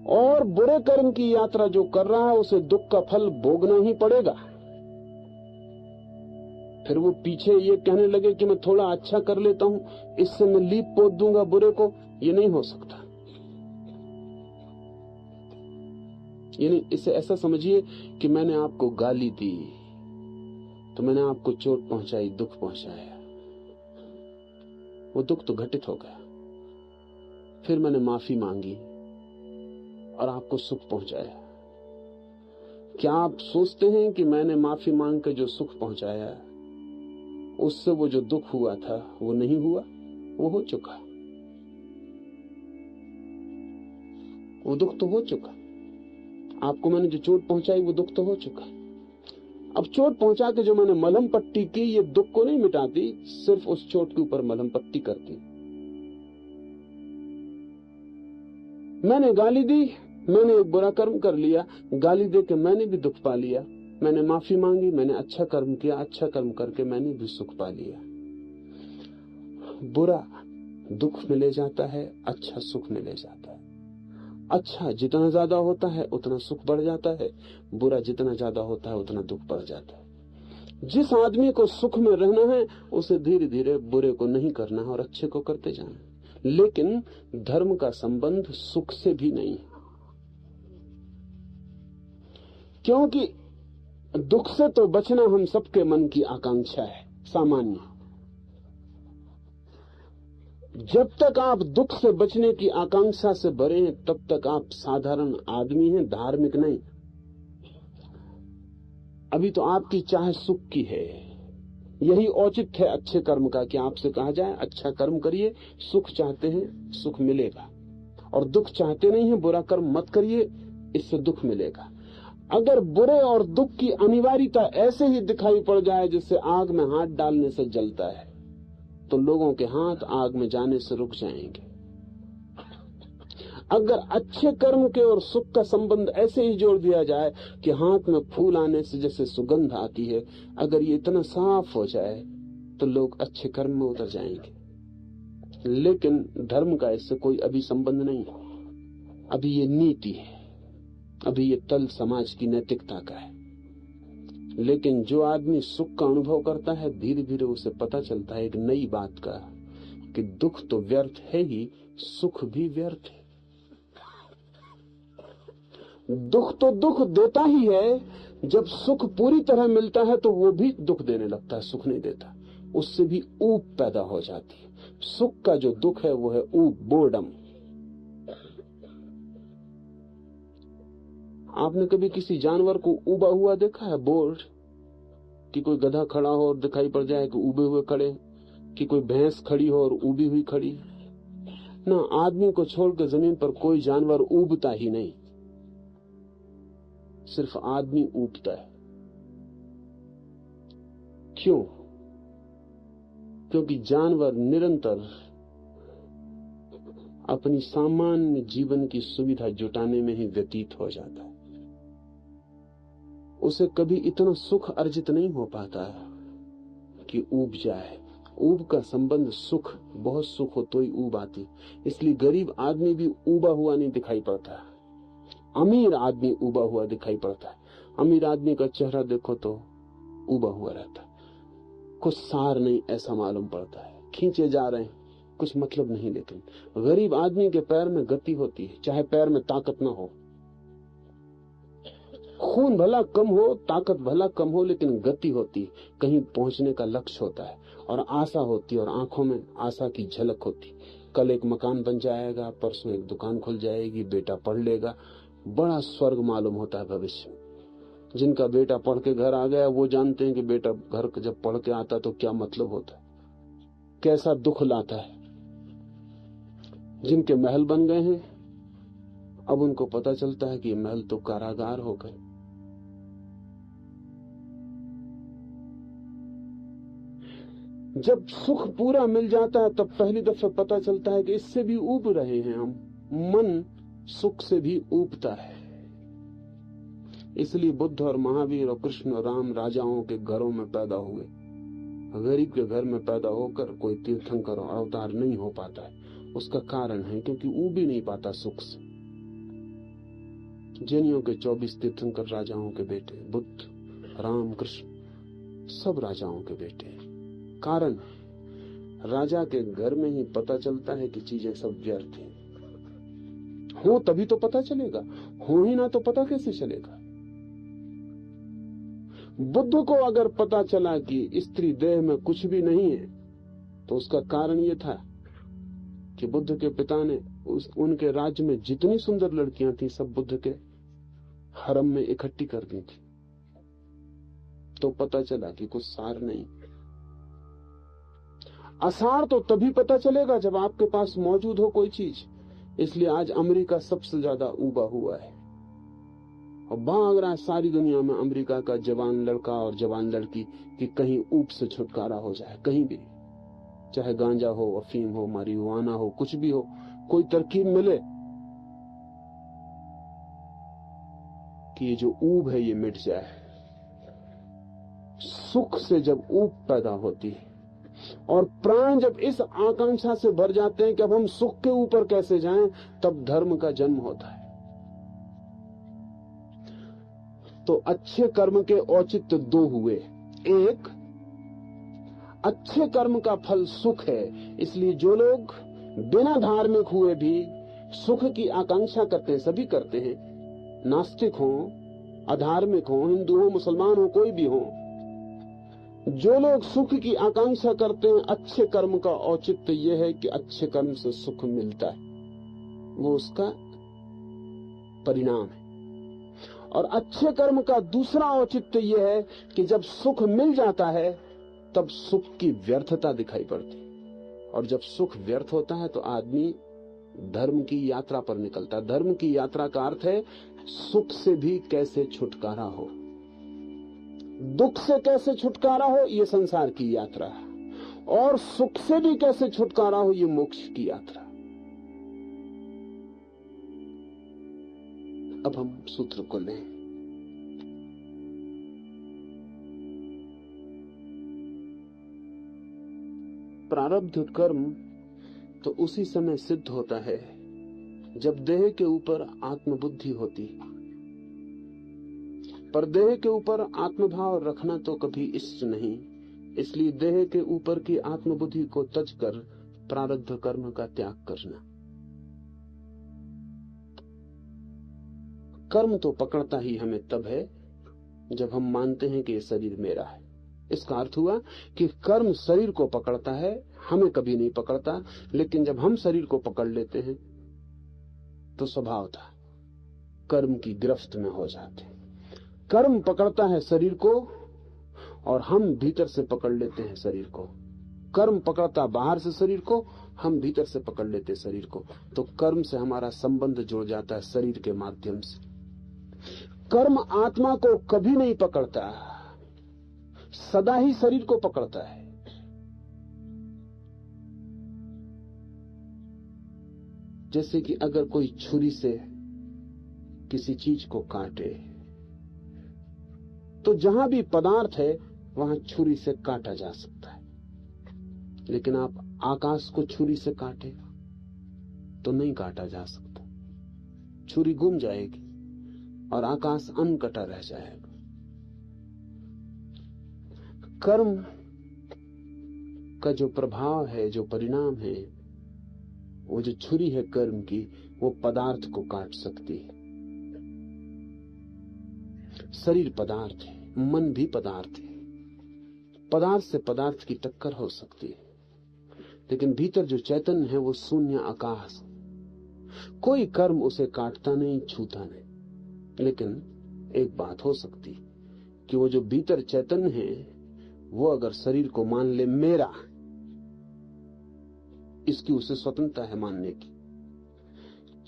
और बुरे कर्म की यात्रा जो कर रहा है उसे दुख का फल भोगना ही पड़ेगा। फिर वो पीछे ये कहने लगे कि मैं थोड़ा अच्छा कर लेता हूं, इससे मैं लीप पोत दूंगा बुरे को, ये नहीं हो सकता। यानी इसे ऐसा समझिए कि मैंने आपको गाली दी तो मैंने आपको चोट पहुंचाई, दुख पहुंचाया, वो दुख तो घटित हो गया। फिर मैंने माफी मांगी और आपको सुख पहुंचाया। क्या आप सोचते हैं कि मैंने माफी मांग के जो सुख पहुंचाया उससे वो जो दुख हुआ था वो नहीं हुआ? वो हो चुका, वो दुख तो हो चुका। आपको मैंने जो चोट पहुंचाई वो दुख तो हो चुका। अब चोट पहुंचा के जो मैंने मलहम पट्टी की ये दुख को नहीं मिटाती, सिर्फ उस चोट के ऊपर मलहम पट्टी करती। मैंने गाली दी, मैंने एक बुरा कर्म कर लिया, गाली दे के मैंने भी दुख पा लिया। मैंने माफी मांगी, मैंने अच्छा कर्म किया, अच्छा कर्म करके मैंने भी सुख पा लिया। बुरा दुख में ले जाता है, अच्छा सुख में ले जाता है। अच्छा जितना ज्यादा होता है उतना सुख बढ़ जाता है, बुरा जितना ज्यादा होता है उतना दुख बढ़ जाता है। जिस आदमी को सुख में रहना है उसे धीरे धीरे बुरे को नहीं करना है और अच्छे को करते जाना है। लेकिन धर्म का संबंध सुख से भी नहीं है, क्योंकि दुख से तो बचना हम सबके मन की आकांक्षा है सामान्य। जब तक आप दुख से बचने की आकांक्षा से भरे हैं तब तक आप साधारण आदमी हैं, धार्मिक नहीं। अभी तो आपकी चाह सुख की है। यही औचित्य है अच्छे कर्म का कि आपसे कहा जाए अच्छा कर्म करिए, सुख चाहते हैं सुख मिलेगा, और दुख चाहते नहीं है बुरा कर्म मत करिए, इससे दुख मिलेगा। अगर बुरे और दुख की अनिवार्यता ऐसे ही दिखाई पड़ जाए जैसे आग में हाथ डालने से जलता है, तो लोगों के हाथ आग में जाने से रुक जाएंगे। अगर अच्छे कर्म के और सुख का संबंध ऐसे ही जोड़ दिया जाए कि हाथ में फूल आने से जैसे सुगंध आती है, अगर ये इतना साफ हो जाए तो लोग अच्छे कर्म में उतर जाएंगे। लेकिन धर्म का इससे कोई अभी संबंध नहीं है। अभी ये नीति है, अभी ये तल समाज की नैतिकता का है। लेकिन जो आदमी सुख का अनुभव करता है धीरे धीरे उसे पता चलता है एक नई बात का कि दुख तो व्यर्थ है ही, सुख भी व्यर्थ है। दुख तो दुख देता ही है, जब सुख पूरी तरह मिलता है तो वो भी दुख देने लगता है, सुख नहीं देता। उससे भी ऊब पैदा हो जाती है। सुख का जो दुख है वो है ऊब, बोर्डम। आपने कभी किसी जानवर को उबा हुआ देखा है? बोर्ड कि कोई गधा खड़ा हो और दिखाई पड़ जाए कि उबे हुए खड़े, कि कोई भैंस खड़ी हो और उबी हुई खड़ी। ना, आदमी को छोड़कर जमीन पर कोई जानवर उबता ही नहीं, सिर्फ आदमी उबता है। क्यों? क्योंकि जानवर निरंतर अपनी सामान्य जीवन की सुविधा जुटाने में ही व्यतीत हो जाता है। उसे कभी इतना सुख अर्जित नहीं हो पाता कि ऊब जाए। ऊब का संबंध सुख, बहुत सुख हो तो ही ऊब आती। इसलिए गरीब आदमी भी ऊबा हुआ नहीं दिखाई पड़ता, अमीर आदमी ऊबा हुआ दिखाई पड़ता है। अमीर आदमी का चेहरा देखो तो ऊबा हुआ रहता है, कुछ सार नहीं ऐसा मालूम पड़ता है, खींचे जा रहे हैं, कुछ मतलब नहीं। लेकिन गरीब आदमी के पैर में गति होती है, चाहे पैर में ताकत ना हो, खून भला कम हो, ताकत भला कम हो, लेकिन गति होती है, कहीं पहुंचने का लक्ष्य होता है और आशा होती है, और आंखों में आशा की झलक होती। कल एक मकान बन जाएगा, परसों एक दुकान खुल जाएगी, बेटा पढ़ लेगा, बड़ा स्वर्ग मालूम होता है भविष्य। जिनका बेटा पढ़ के घर आ गया वो जानते हैं कि बेटा घर जब पढ़ के आता तो क्या मतलब होता है, कैसा दुख लाता है। जिनके महल बन गए हैं अब उनको पता चलता है कि ये महल तो कारागार हो गए। जब सुख पूरा मिल जाता है तब पहली दफा पता चलता है कि इससे भी ऊब रहे हैं हम। मन सुख से भी ऊबता है। इसलिए बुद्ध और महावीर और कृष्ण और राम राजाओं के घरों में पैदा हुए। गरीब के घर में पैदा होकर कोई तीर्थंकर और अवतार नहीं हो पाता है। उसका कारण है क्योंकि ऊब ही नहीं पाता सुख से। जैनियों के 24 तीर्थंकर राजाओं के बेटे, बुद्ध, राम, कृष्ण सब राजाओं के बेटे। कारण राजा के घर में ही पता चलता है कि चीजें सब व्यर्थ हैं। हो तभी तो पता चलेगा, हो ही ना तो पता कैसे चलेगा। बुद्ध को अगर पता चला कि स्त्री देह में कुछ भी नहीं है तो उसका कारण यह था कि बुद्ध के पिता ने उनके राज्य में जितनी सुंदर लड़कियां थी सब बुद्ध के हरम में इकट्ठी कर दी थी। तो पता चला कि कुछ सार नहीं। असार तो तभी पता चलेगा जब आपके पास मौजूद हो कोई चीज। इसलिए आज अमेरिका सबसे ज्यादा ऊबा हुआ है और भाग रहा है सारी दुनिया में अमेरिका का जवान लड़का और जवान लड़की कि कहीं ऊब से छुटकारा हो जाए। कहीं भी, चाहे गांजा हो, अफीम हो, marijuana हो, कुछ भी हो, कोई तरकीब मिले कि ये जो ऊब है ये मिट जाए। सुख से जब ऊब पैदा होती है और प्राण जब इस आकांक्षा से भर जाते हैं कि अब हम सुख के ऊपर कैसे जाएं, तब धर्म का जन्म होता है। तो अच्छे कर्म के औचित्य दो हुए। एक, अच्छे कर्म का फल सुख है, इसलिए जो लोग बिना धार्मिक हुए भी सुख की आकांक्षा करते हैं, सभी करते हैं, नास्तिक हो, अधार्मिक हो, हिंदू हो, मुसलमान हो, कोई भी हो, जो लोग सुख की आकांक्षा करते हैं, अच्छे कर्म का औचित्य यह है कि अच्छे कर्म से सुख मिलता है, वो उसका परिणाम है। और अच्छे कर्म का दूसरा औचित्य यह है कि जब सुख मिल जाता है तब सुख की व्यर्थता दिखाई पड़ती है। और जब सुख व्यर्थ होता है तो आदमी धर्म की यात्रा पर निकलता है। धर्म की यात्रा का अर्थ है सुख से भी कैसे छुटकारा हो, दुख से कैसे छुटकारा हो, ये संसार की यात्रा है, और सुख से भी कैसे छुटकारा हो, ये मोक्ष की यात्रा। अब हम सूत्र को लें। प्रारब्ध कर्म तो उसी समय सिद्ध होता है जब देह के ऊपर आत्मबुद्धि होती। पर देह के ऊपर आत्मभाव रखना तो कभी इष्ट नहीं, इसलिए देह के ऊपर की आत्मबुद्धि को तज कर प्रारब्ध कर्म का त्याग करना। कर्म तो पकड़ता ही हमें तब है जब हम मानते हैं कि ये शरीर मेरा है। इसका अर्थ हुआ कि कर्म शरीर को पकड़ता है, हमें कभी नहीं पकड़ता। लेकिन जब हम शरीर को पकड़ लेते हैं तो स्वभाव था कर्म की गिरफ्त में हो जाते हैं। कर्म पकड़ता है शरीर को और हम भीतर से पकड़ लेते हैं शरीर को। कर्म पकड़ता बाहर से शरीर को, हम भीतर से पकड़ लेते शरीर को। तो कर्म से हमारा संबंध जुड़ जाता है शरीर के माध्यम से। कर्म आत्मा को कभी नहीं पकड़ता, सदा ही शरीर को पकड़ता है। जैसे कि अगर कोई छुरी से किसी चीज को काटे, तो जहां भी पदार्थ है वहां छुरी से काटा जा सकता है। लेकिन आप आकाश को छुरी से काटे तो नहीं काटा जा सकता। छुरी गुम जाएगी और आकाश अनकटा रह जाएगा। कर्म का जो प्रभाव है, जो परिणाम है, वो जो छुरी है कर्म की, वो पदार्थ को काट सकती है। शरीर पदार्थ है, मन भी पदार्थ है। पदार्थ से पदार्थ की टक्कर हो सकती है, लेकिन भीतर जो चैतन्य है वो शून्य आकाश। कोई कर्म उसे काटता नहीं, छूता नहीं। लेकिन एक बात हो सकती कि वो जो भीतर चैतन्य है वो अगर शरीर को मान ले मेरा, इसकी उसे स्वतंत्रता है मानने की।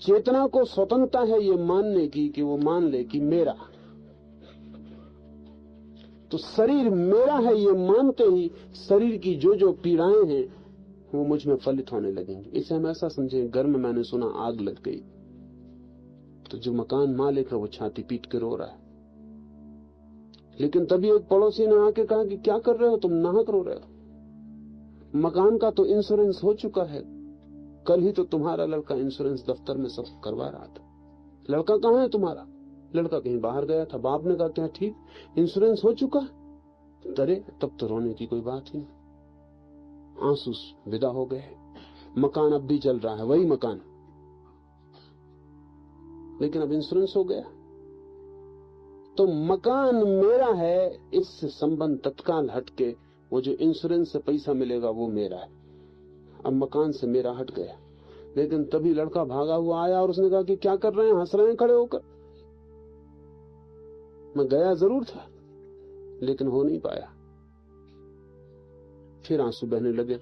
चेतना को स्वतंत्रता है ये मानने की कि वो मान ले कि मेरा। तो शरीर मेरा है ये मानते ही शरीर की जो जो पीड़ाएं हैं वो मुझ में फलित होने लगेंगी। इसे हम ऐसा समझें, घर में मैंने सुना आग लग गई, तो जो मकान मालिक है वो छाती पीट के रो रहा है। लेकिन तभी एक पड़ोसी ने आके कहा कि क्या कर रहे हो तुम, नाहक रो रहे हो। मकान का तो इंश्योरेंस हो चुका है, कल ही तो तुम्हारा लड़का इंश्योरेंस दफ्तर में सब करवा रहा था। लड़का कहाँ है तुम्हारा? लड़का कहीं बाहर गया था। बाप ने कहा क्या ठीक, इंश्योरेंस हो चुका? अरे तब तो रोने की कोई बात ही नहीं। आंसू विदा हो गए। मकान अब भी चल रहा है, वही मकान, लेकिन अब इंश्योरेंस हो गया। तो मकान मेरा है, इससे संबंध तत्काल हटके वो जो इंश्योरेंस से पैसा मिलेगा वो मेरा है। अब मकान से मेरा हट गया। लेकिन तभी लड़का भागा हुआ आया और उसने कहा कि क्या कर रहे हैं, हंस रहे हैं खड़े होकर। मैं गया जरूर था लेकिन हो नहीं पाया। फिर आंसू बहने लगे।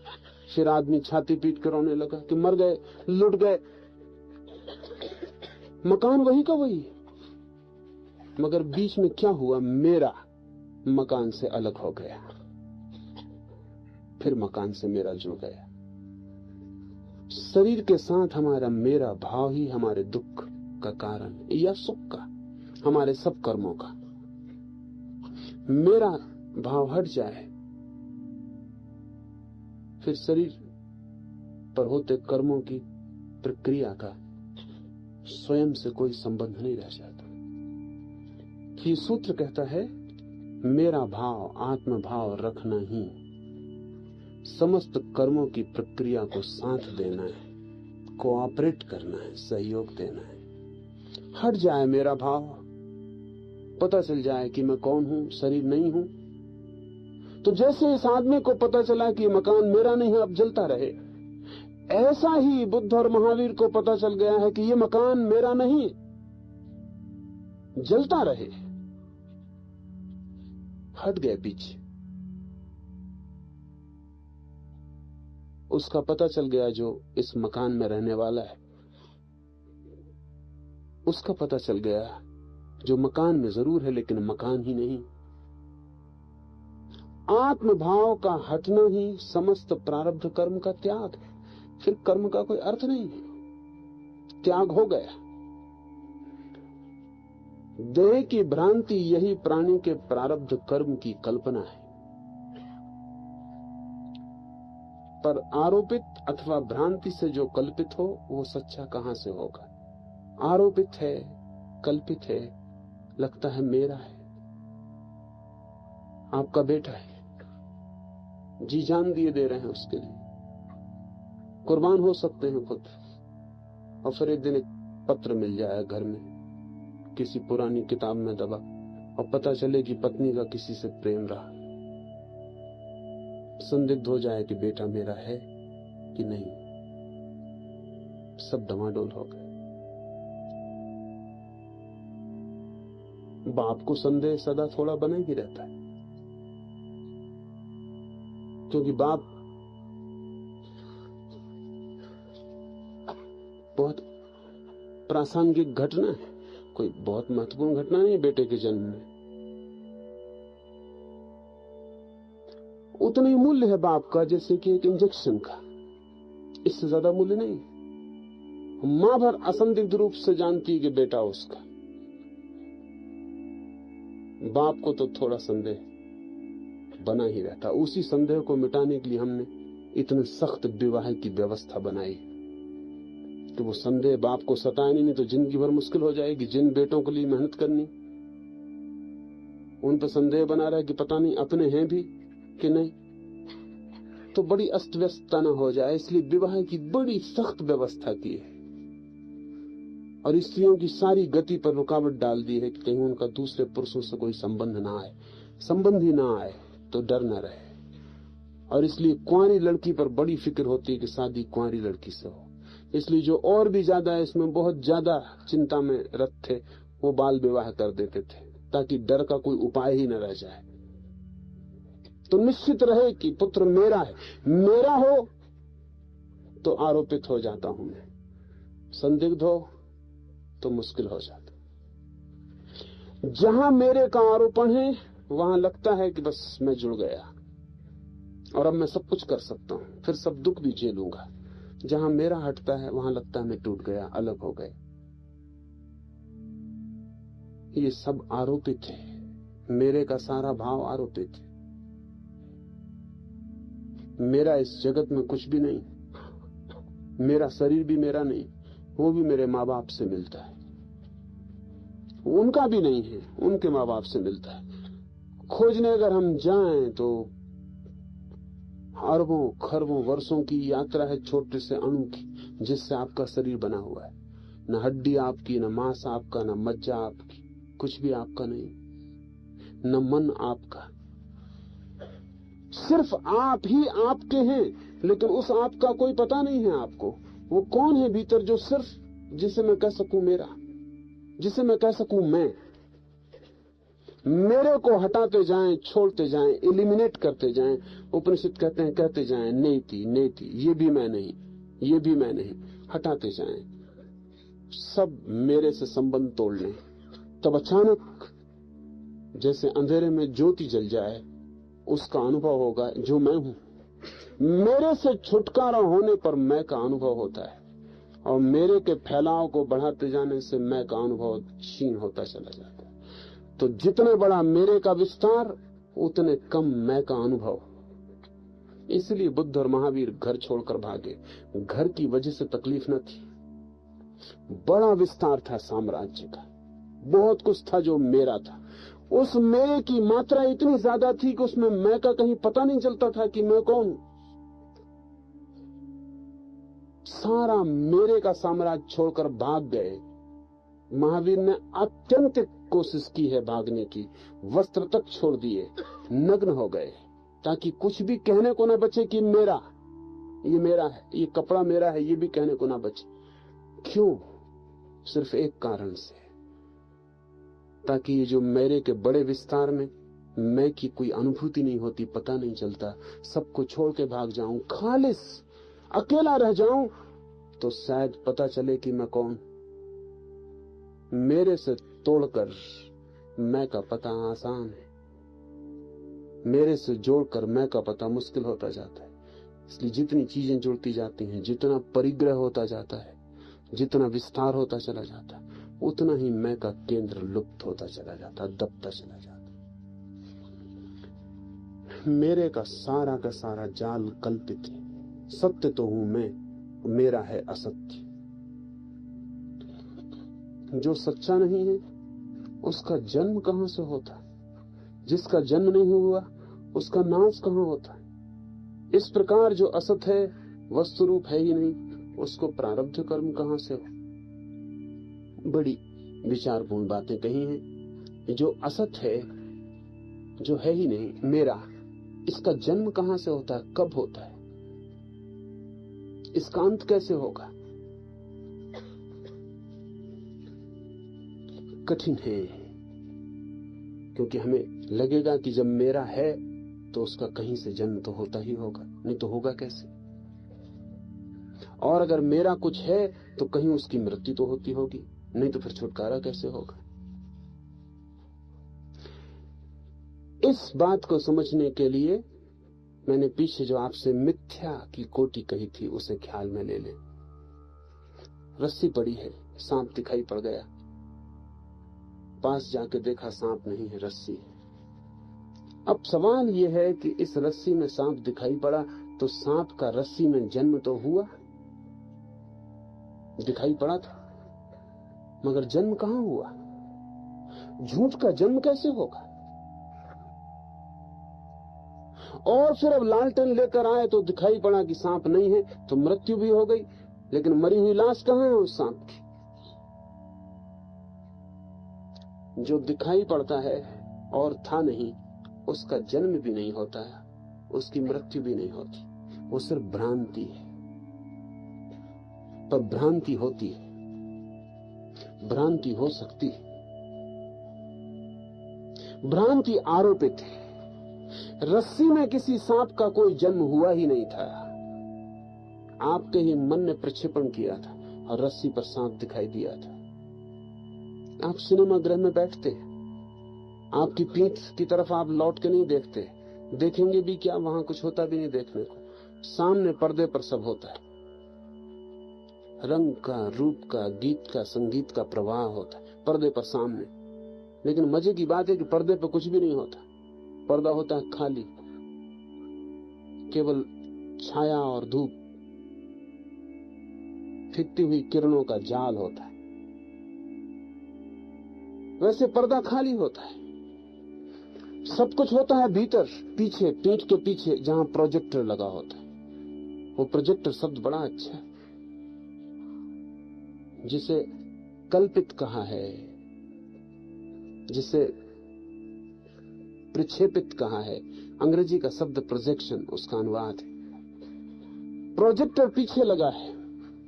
फिर आदमी छाती पीट कर रोने लगा कि मर गए, लुट गए, मकान वही का वही। मगर बीच में क्या हुआ, मेरा मकान से अलग हो गया, फिर मकान से मेरा जुड़ गया। शरीर के साथ हमारा मेरा भाव ही हमारे दुख का कारण या सुख का, हमारे सब कर्मों का। मेरा भाव हट जाए फिर शरीर पर होते कर्मों की प्रक्रिया का स्वयं से कोई संबंध नहीं रह जाता। ये सूत्र कहता है मेरा भाव, आत्म भाव रखना ही समस्त कर्मों की प्रक्रिया को साथ देना है, कोऑपरेट करना है, सहयोग देना है। हट जाए मेरा भाव, पता चल जाए कि मैं कौन हूं, शरीर नहीं हूं। तो जैसे इस आदमी को पता चला कि मकान मेरा नहीं है, अब जलता रहे, ऐसा ही बुद्ध और महावीर को पता चल गया है कि ये मकान मेरा नहीं, जलता रहे। हट गए पीछे। उसका पता चल गया जो इस मकान में रहने वाला है, उसका पता चल गया जो मकान में जरूर है लेकिन मकान ही नहीं। आत्मभाव का हटना ही समस्त प्रारब्ध कर्म का त्याग है। फिर कर्म का कोई अर्थ नहीं है, त्याग हो गया। देह की भ्रांति यही प्राणी के प्रारब्ध कर्म की कल्पना है। पर आरोपित अथवा भ्रांति से जो कल्पित हो वो सच्चा कहां से होगा? आरोपित है, कल्पित है, लगता है मेरा है, आपका बेटा है, जी जान दिए दे रहे हैं उसके लिए, कुर्बान हो सकते हैं खुद। और फिर एक दिन एक पत्र मिल जाए घर में, किसी पुरानी किताब में दबा, और पता चले कि पत्नी का किसी से प्रेम रहा। संदिग्ध हो जाए कि बेटा मेरा है कि नहीं। सब डमाडोल हो गए। बाप को संदेह सदा थोड़ा बना ही रहता है। क्योंकि बाप बहुत प्रासंगिक घटना है, कोई बहुत महत्वपूर्ण घटना नहीं है बेटे के जन्म में। उतना ही मूल्य है बाप का जैसे कि एक इंजेक्शन का, इससे ज्यादा मूल्य नहीं। मां भर असंदिग्ध रूप से जानती है कि बेटा उसका। बाप को तो थोड़ा संदेह बना ही रहता। उसी संदेह को मिटाने के लिए हमने इतने सख्त विवाह की व्यवस्था बनाई कि वो संदेह बाप को सताए नहीं तो जिंदगी भर मुश्किल हो जाएगी। जिन बेटों के लिए मेहनत करनी, उन पर संदेह बना रहा है कि पता नहीं अपने हैं भी कि नहीं, तो बड़ी अस्त व्यस्तता न हो जाए, इसलिए विवाह की बड़ी सख्त व्यवस्था की है और स्त्रियों की सारी गति पर रुकावट डाल दी है कि कहीं उनका दूसरे पुरुषों से कोई संबंध ना आए। संबंध ही ना आए तो डर न रहे। और इसलिए कुंवारी लड़की पर बड़ी फिक्र होती है कि शादी कुंवारी लड़की से हो। इसलिए जो और भी ज्यादा इसमें बहुत ज्यादा चिंता में रत थे, वो बाल विवाह कर देते थे ताकि डर का कोई उपाय ही न रह जाए। तो निश्चित रहे कि पुत्र मेरा है, मेरा हो तो आरोपित हो जाता हूं मैं, संदिग्ध हो तो मुश्किल हो जाता। जहां मेरे का आरोपण है वहां लगता है कि बस मैं जुड़ गया और अब मैं सब कुछ कर सकता हूं, फिर सब दुख भी झेलूंगा। जहां मेरा हटता है वहां लगता है मैं टूट गया, अलग हो गए। ये सब आरोपित है। मेरे का सारा भाव आरोपित है। मेरा इस जगत में कुछ भी नहीं, मेरा शरीर भी मेरा नहीं, वो भी मेरे माँ बाप से मिलता है। उनका भी नहीं है, उनके माँ बाप से मिलता है। खोजने अगर हम जाएं तो अरबों खरबों वर्षों की यात्रा है छोटे से अणु की, जिससे आपका शरीर बना हुआ है। न हड्डी आपकी, न मांस आपका, न मज्जा आपकी, कुछ भी आपका नहीं, न मन आपका। सिर्फ आप ही आपके हैं, लेकिन उस आप का कोई पता नहीं है आपको। वो कौन है भीतर जो सिर्फ जिसे मैं कह सकूं मेरा, जिसे मैं कह सकूं मैं। मेरे को हटाते जाएं, छोड़ते जाएं, एलिमिनेट करते जाएं। उपनिषद कहते हैं, कहते जाएं नेति नेति, ये भी मैं नहीं, ये भी मैं नहीं, हटाते जाएं। सब मेरे से संबंध तोड़ लें, तब अचानक जैसे अंधेरे में ज्योति जल जाए, उसका अनुभव होगा जो मैं हूं। मेरे से छुटकारा होने पर मैं का अनुभव होता है और मेरे के फैलाव को बढ़ाते जाने से मैं का अनुभव क्षीण होता चला जाता है। तो जितना बड़ा मेरे का विस्तार, उतने कम मैं का अनुभव। इसलिए बुद्ध और महावीर घर छोड़कर भागे। घर की वजह से तकलीफ न थी, बड़ा विस्तार था साम्राज्य का, बहुत कुछ था जो मेरा था। उस मेरे की मात्रा इतनी ज्यादा थी कि उसमें मैं का कहीं पता नहीं चलता था कि मैं कौन हूं। सारा मेरे का साम्राज्य छोड़कर भाग गए। महावीर ने अत्यंत कोशिश की है भागने की, वस्त्र तक छोड़ दिए, नग्न हो गए ताकि कुछ भी कहने को ना बचे कि मेरा, ये मेरा है, ये कपड़ा मेरा है, ये भी कहने को ना बचे। क्यों? सिर्फ एक कारण से, ताकि ये जो मेरे के बड़े विस्तार में मैं की कोई अनुभूति नहीं होती, पता नहीं चलता, सबको छोड़ के भाग जाऊं, खालिस अकेला रह जाऊं, तो शायद पता चले कि मैं कौन। मेरे से तोड़कर मैं का पता आसान है, मेरे से जोड़कर मैं का पता मुश्किल होता जाता है। इसलिए जितनी चीजें जुड़ती जाती हैं, जितना परिग्रह होता जाता है, जितना विस्तार होता चला जाता है, उतना ही मैं का केंद्र लुप्त होता चला जाता, दबता चला जाता। मेरे का सारा जाल कल्पित है। सत्य तो हूं मैं, मेरा है असत्य। जो सच्चा नहीं है उसका जन्म कहां से होता है? जिसका जन्म नहीं हुआ उसका नाश कहां होता है? इस प्रकार जो असत है, वस्तु रूप है ही नहीं, उसको प्रारब्ध कर्म कहां से हो? बड़ी विचारपूर्ण बातें कही हैं। जो असत है, जो है ही नहीं, मेरा, इसका जन्म कहां से होता है, कब होता है, इसका अंत कैसे होगा? कठिन है, क्योंकि हमें लगेगा कि जब मेरा है तो उसका कहीं से जन्म तो होता ही होगा, नहीं तो होगा कैसे। और अगर मेरा कुछ है तो कहीं उसकी मृत्यु तो होती होगी, नहीं तो फिर छुटकारा कैसे होगा। इस बात को समझने के लिए मैंने पीछे जो आपसे मिथ्या की कोटि कही थी उसे ख्याल में ले लें। रस्सी पड़ी है, सांप दिखाई पड़ गया, पास जाके देखा सांप नहीं है, रस्सी है। अब सवाल यह है कि इस रस्सी में सांप दिखाई पड़ा तो सांप का रस्सी में जन्म तो हुआ, दिखाई पड़ा था, मगर जन्म कहां हुआ। झूठ का जन्म कैसे होगा। और फिर अब लालटेन लेकर आए तो दिखाई पड़ा कि सांप नहीं है, तो मृत्यु भी हो गई, लेकिन मरी हुई लाश कहां है उस सांप की। जो दिखाई पड़ता है और था नहीं, उसका जन्म भी नहीं होता है, उसकी मृत्यु भी नहीं होती, वो सिर्फ भ्रांति है। पर भ्रांति होती है, भ्रांति हो सकती है, भ्रांति आरोपित है। रस्सी में किसी सांप का कोई जन्म हुआ ही नहीं था, आपके ही मन ने प्रक्षेपण किया था और रस्सी पर सांप दिखाई दिया था। आप सिनेमा गृह में बैठते, आपकी पीठ की तरफ आप लौट के नहीं देखते, देखेंगे भी क्या, वहां कुछ होता भी नहीं देखने को। सामने पर्दे पर सब होता है, रंग का, रूप का, गीत का, संगीत का प्रवाह होता है पर्दे पर सामने। लेकिन मजे की बात है कि पर्दे पर कुछ भी नहीं होता, पर्दा होता है खाली, केवल छाया और धूप, फिकती हुई किरणों का जाल होता है। वैसे पर्दा खाली होता है, सब कुछ होता है भीतर, पीछे, पीठ के पीछे जहां प्रोजेक्टर लगा होता है। वो प्रोजेक्टर शब्द बड़ा अच्छा है, जिसे कल्पित कहा है, जिसे प्रक्षेपित कहा है। अंग्रेजी का शब्द प्रोजेक्शन, उसका अनुवाद है। प्रोजेक्टर पीछे लगा है,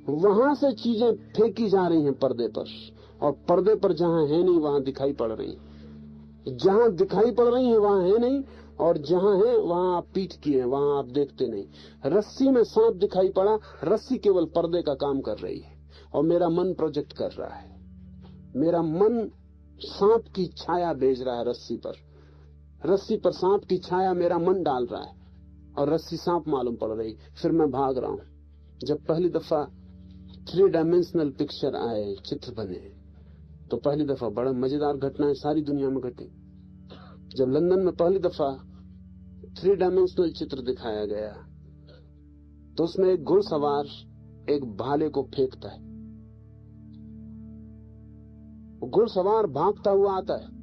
वहां से चीजें फेंकी जा रही हैं पर्दे पर, और पर्दे पर जहां है नहीं वहां दिखाई पड़ रही हैं। जहां दिखाई पड़ रही हैं वहां है नहीं, और जहां है वहां आप पीठ किए हैं, वहां आप देखते नहीं। रस्सी में सांप दिखाई पड़ा, रस्सी केवल पर्दे का काम कर रही है, और मेरा मन प्रोजेक्ट कर रहा है। मेरा मन सांप की छाया भेज रहा है रस्सी पर, रस्सी पर सांप की छाया मेरा मन डाल रहा है, और रस्सी सांप मालूम पड़ रही। फिर मैं भाग रहा हूं। जब पहली दफा 3 डायमेंशनल पिक्चर आए, चित्र बने, तो पहली दफा बड़ा मजेदार घटनाएं सारी दुनिया में घटी। जब लंदन में पहली दफा 3 डायमेंशनल चित्र दिखाया गया, तो उसमें एक घुड़सवार एक भाले को फेंकता है, घुड़सवार भागता हुआ आता है।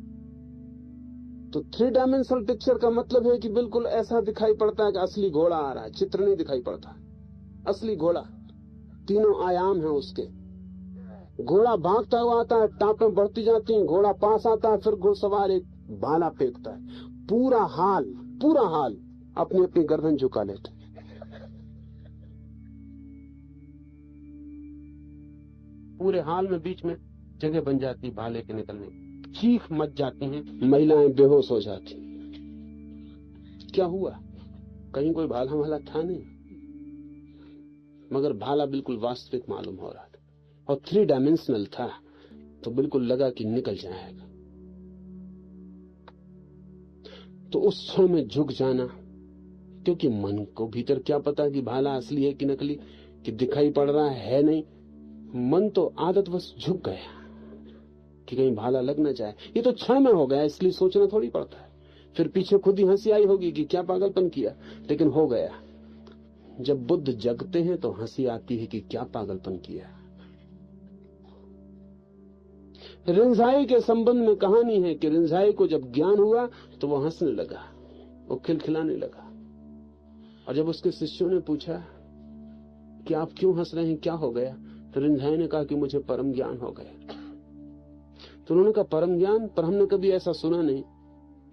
तो 3 डायमेंशनल पिक्चर का मतलब है कि बिल्कुल ऐसा दिखाई पड़ता है कि असली घोड़ा आ रहा है, चित्र नहीं दिखाई पड़ता, असली घोड़ा, तीनों आयाम है उसके। घोड़ा भागता हुआ आता है, टापें बढ़ती जाती हैं, घोड़ा पास आता है, फिर घुड़सवार एक भाला फेंकता है। पूरा हाल अपनी अपनी गर्दन झुका लेते, पूरे हाल में बीच में जगह बन जाती भाले के निकलने, चीख मच जाती हैं, महिलाएं बेहोश हो जाती। क्या हुआ, कहीं कोई भाला वाला था नहीं, मगर भाला बिल्कुल वास्तविक मालूम हो रहा था, और 3 डायमेंशनल था, तो बिल्कुल लगा कि निकल जाएगा। तो उस क्षण में झुक जाना, क्योंकि मन को भीतर क्या पता कि भाला असली है कि नकली, कि दिखाई पड़ रहा है नहीं, मन तो आदतवश झुक गया कि कहीं भाला लग न जाए। ये तो क्षण में हो गया, इसलिए सोचना थोड़ी पड़ता है। फिर पीछे खुद ही हंसी आई होगी कि क्या पागलपन किया, लेकिन हो गया। जब बुद्ध जगते हैं तो हंसी आती है कि क्या पागलपन किया। रिंझाई के संबंध में कहानी है कि रिंझाई को जब ज्ञान हुआ तो वो हंसने लगा, वो खिलखिलाने लगा। और जब उसके शिष्यों ने पूछा कि आप क्यों हंस रहे हैं, क्या हो गया, तो रिंझाई ने कहा कि मुझे परम ज्ञान हो गया। तो उन्होंने कहा परम ज्ञान, पर हमने कभी ऐसा सुना नहीं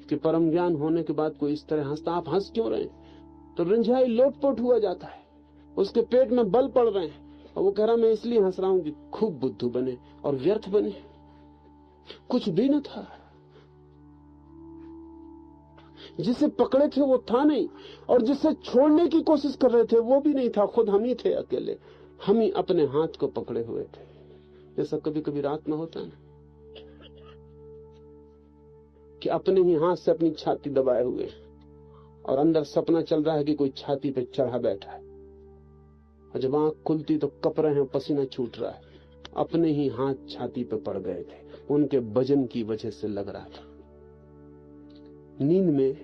कि परम ज्ञान होने के बाद कोई इस तरह हंसता, आप हंस क्यों रहे हैं। तो रिंझाई लोटपोट हुआ जाता है, उसके पेट में बल पड़ रहे हैं, और वो कह रहा मैं इसलिए हंस रहा हूं कि खूब बुद्धू बने और व्यर्थ बने, कुछ भी न था। जिसे पकड़े थे वो था नहीं, और जिसे छोड़ने की कोशिश कर रहे थे वो भी नहीं था, खुद हम ही थे अकेले। हम ही अपने हाथ को पकड़े हुए थे। जैसा कभी कभी रात में होता है ना, कि अपने ही हाथ से अपनी छाती दबाए हुए और अंदर सपना चल रहा है कि कोई छाती पे चढ़ा बैठा है, और जब आंख खुलती तो कप रहे हैं, पसीना छूट रहा है। अपने ही हाथ छाती पे पड़ गए थे, उनके वजन की वजह से लग रहा था। नींद में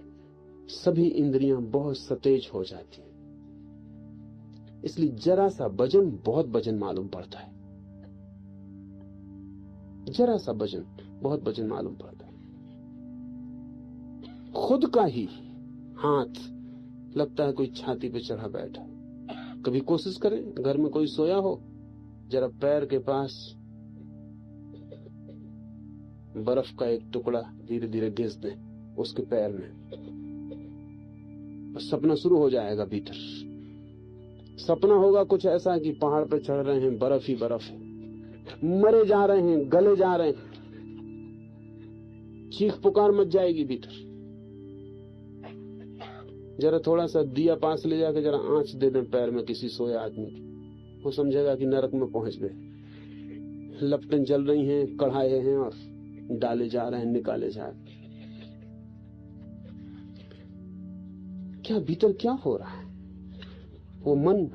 सभी इंद्रियां बहुत सतेज हो जाती हैं, इसलिए जरा सा वजन बहुत वजन मालूम पड़ता है। जरा सा वजन बहुत वजन मालूम पड़ता है। खुद का ही हाथ लगता है कोई छाती पे चढ़ा बैठा। कभी कोशिश करें, घर में कोई सोया हो, जरा पैर के पास बर्फ का एक टुकड़ा धीरे धीरे घिस दें उसके पैर में, सपना शुरू हो जाएगा। भीतर सपना होगा कुछ ऐसा कि पहाड़ पे चढ़ रहे हैं, बर्फ ही बर्फ है, मरे जा रहे हैं, गले जा रहे हैं। चीख पुकार मच जाएगी भीतर। जरा थोड़ा सा दिया पास ले जाकर जरा आंच दे दें पैर में किसी सोए आदमी की, वो समझेगा कि नरक में पहुंच गए। लपटें जल रही हैं, कढ़ाए हैं और डाले जा रहे हैं, निकाले जा रहे हैं। क्या भीतर क्या हो रहा है? वो मन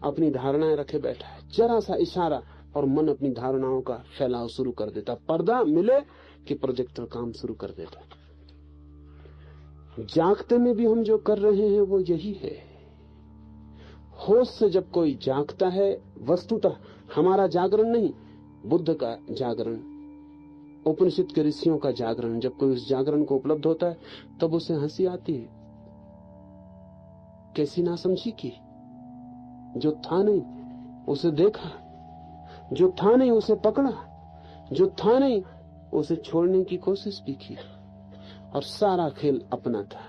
अपनी धारणाएं रखे बैठा है। जरा सा इशारा और मन अपनी धारणाओं का फैलाव शुरू कर देता। पर्दा मिले कि प्रोजेक्टर काम शुरू कर देता। जागते में भी हम जो कर रहे हैं वो यही है। होश से जब कोई जागता है, वस्तुतः हमारा जागरण नहीं, बुद्ध का जागरण, उपनिषद के ऋषियों का जागरण, जब कोई उस जागरण को उपलब्ध होता है तब उसे हंसी आती है। कैसी नासमझी की। जो था नहीं उसे देखा, जो था नहीं उसे पकड़ा, जो था नहीं उसे छोड़ने की कोशिश भी की, और सारा खेल अपना था।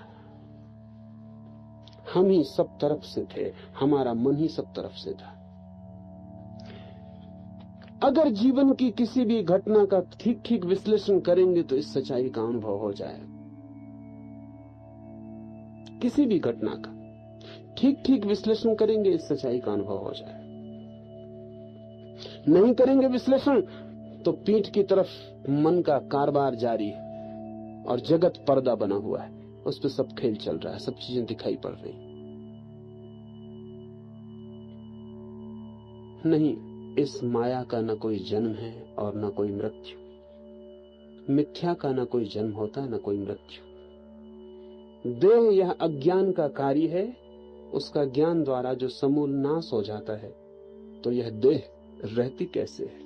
हम ही सब तरफ से थे, हमारा मन ही सब तरफ से था। अगर जीवन की किसी भी घटना का ठीक ठीक विश्लेषण करेंगे तो इस सच्चाई का अनुभव हो जाएगा। किसी भी घटना का ठीक ठीक विश्लेषण करेंगे, इस सच्चाई का अनुभव हो जाएगा। नहीं करेंगे विश्लेषण तो पीठ की तरफ मन का कारोबार जारी है और जगत पर्दा बना हुआ है, उस पर सब खेल चल रहा है, सब चीजें दिखाई पड़ रही। नहीं, इस माया का न कोई जन्म है और न कोई मृत्यु। मिथ्या का न कोई जन्म होता, न कोई मृत्यु। देह यह अज्ञान का कार्य है, उसका ज्ञान द्वारा जो समूल नाश हो जाता है तो यह देह रहती कैसे है?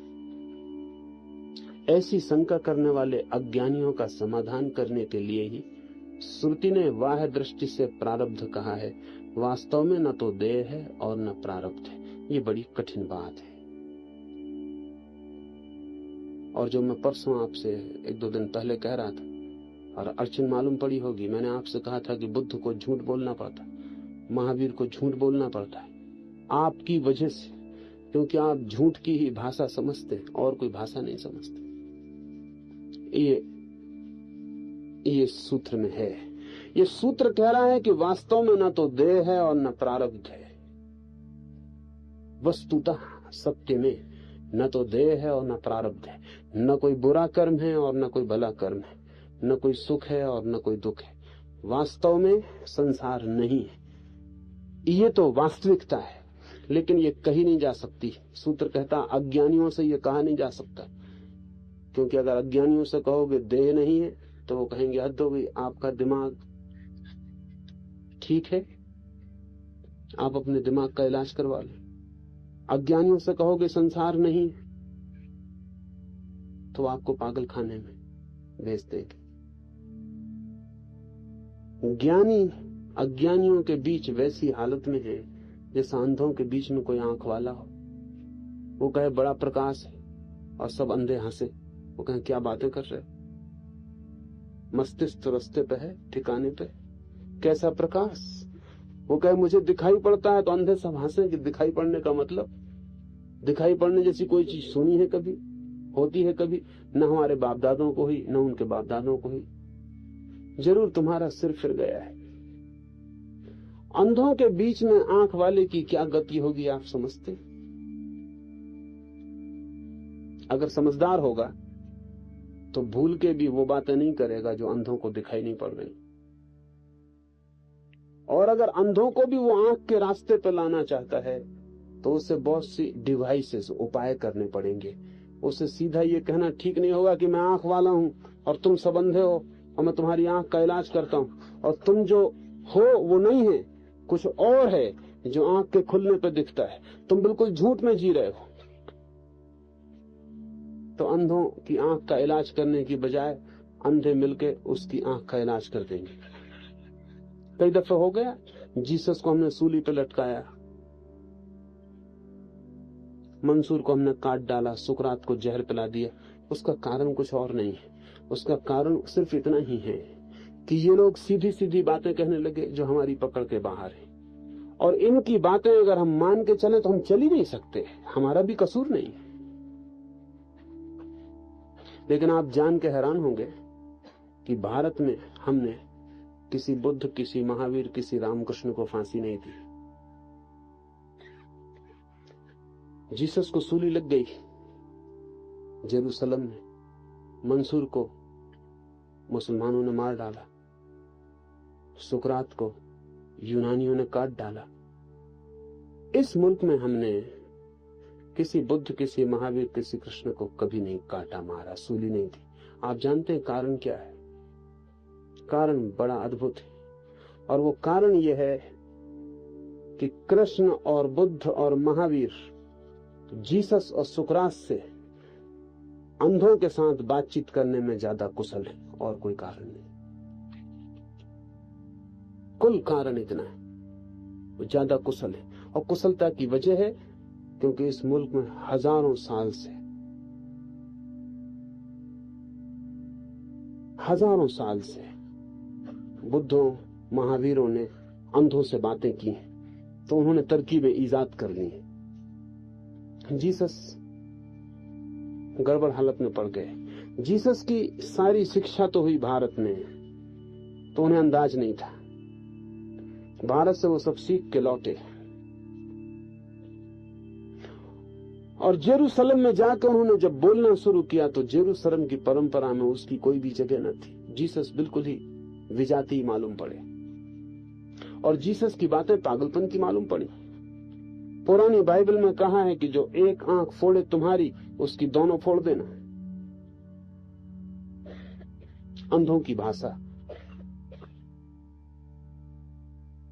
ऐसी शंका करने वाले अज्ञानियों का समाधान करने के लिए ही श्रुति ने बाह्य दृष्टि से प्रारब्ध कहा है। वास्तव में न तो देह है और न प्रारब्ध है। ये बड़ी कठिन बात है। और जो मैं परसों आपसे एक दो दिन पहले कह रहा था और अड़चन मालूम पड़ी होगी, मैंने आपसे कहा था कि बुद्ध को झूठ बोलना पड़ता, महावीर को झूठ बोलना पड़ता है आपकी वजह से, क्योंकि आप झूठ की ही भाषा समझते और कोई भाषा नहीं समझते। ये सूत्र में है। ये सूत्र कह रहा है कि वास्तव में न तो देह है और न प्रारब्ध है। वस्तुतः सत्य में न तो देह है और न प्रारब्ध है, न कोई बुरा कर्म है और न कोई भला कर्म है, न कोई सुख है और न कोई दुख है। वास्तव में संसार नहीं है। ये तो वास्तविकता है, लेकिन ये कही नहीं जा सकती। सूत्र कहता अज्ञानियों से ये कहा नहीं जा सकता, क्योंकि अगर अज्ञानियों से कहोगे देह नहीं है तो वो कहेंगे हद हो गई, आपका दिमाग ठीक है, आप अपने दिमाग का इलाज करवा लें। अज्ञानियों से कहोगे संसार नहीं तो आपको पागल खाने में भेज देंगे। ज्ञानी अज्ञानियों के बीच वैसी हालत में है जैसा अंधों के बीच में कोई आंख वाला हो। वो कहे बड़ा प्रकाश है और सब अंधे हंसे। वो कहे क्या बातें कर रहे हो, मस्तिष्क तो रास्ते पे है, ठिकाने पे, कैसा प्रकाश। वो कहे मुझे दिखाई पड़ता है, तो अंधे सब हंसे कि दिखाई पड़ने का मतलब, दिखाई पड़ने जैसी कोई चीज सुनी है कभी, होती है कभी? न हमारे बाप दादों को ही, न उनके बाप दादों को ही। जरूर तुम्हारा सिर फिर गया है। अंधों के बीच में आंख वाले की क्या गति होगी आप समझते? अगर समझदार होगा तो भूल के भी वो बातें नहीं करेगा जो अंधों को दिखाई नहीं पड़ रही। और अगर अंधों को भी वो आंख के रास्ते पर लाना चाहता है तो उसे बहुत सी डिवाइसेस, उपाय करने पड़ेंगे। उसे सीधा ये कहना ठीक नहीं होगा कि मैं आंख वाला हूं और तुम सब अंधे हो और मैं तुम्हारी आंख का इलाज करता हूं और तुम जो हो वो नहीं है, कुछ और है जो आंख के खुलने पर दिखता है। तुम बिल्कुल झूठ में जी रहे हो। तो अंधों की आंख का इलाज करने की बजाय अंधे मिलके उसकी आंख का इलाज कर देंगे। कई दफे हो गया, जीसस को हमने सूली पे लटकाया, मंसूर को हमने काट डाला, सुकरात को जहर पिला दिया। उसका कारण कुछ और नहीं है। उसका कारण सिर्फ इतना ही है कि ये लोग सीधी सीधी बातें कहने लगे जो हमारी पकड़ के बाहर है। और इनकी बातें अगर हम मान के चले तो हम चल ही नहीं सकते, हमारा भी कसूर नहीं। लेकिन आप जान के हैरान होंगे कि भारत में हमने किसी बुद्ध, किसी महावीर, किसी रामकृष्ण को फांसी नहीं दी। जीसस को सूली लग गई जेरूसलम में, मंसूर को मुसलमानों ने मार डाला, सुकरात को यूनानियों ने काट डाला। इस मुल्क में हमने किसी बुद्ध, किसी महावीर, किसी कृष्ण को कभी नहीं काटा, मारा, सूली नहीं दी। आप जानते हैं कारण क्या है? कारण बड़ा अद्भुत है और वो कारण यह है कि कृष्ण और बुद्ध और महावीर, जीसस और सुकरात से अंधों के साथ बातचीत करने में ज्यादा कुशल है और कोई कारण नहीं। कुल कारण इतना है, वो ज्यादा कुशल है। और कुशलता की वजह है क्योंकि इस मुल्क में हजारों साल से बुद्धों, महावीरों ने अंधों से बातें की, तो उन्होंने तरकीबें ईजाद कर ली। जीसस गड़बड़ हालत में पड़ गए। जीसस की सारी शिक्षा तो हुई भारत में, तो उन्हें अंदाज नहीं था। भारत से वो सब सीख के लौटे और जेरूसलम में जाकर उन्होंने जब बोलना शुरू किया तो जेरूसलम की परंपरा में उसकी कोई भी जगह न थी। जीसस बिल्कुल ही विजाती मालूम पड़े और जीसस की बातें पागलपन की मालूम पड़ी। पुरानी बाइबल में कहा है कि जो एक आंख फोड़े तुम्हारी, उसकी दोनों फोड़ देना। अंधों की भाषा।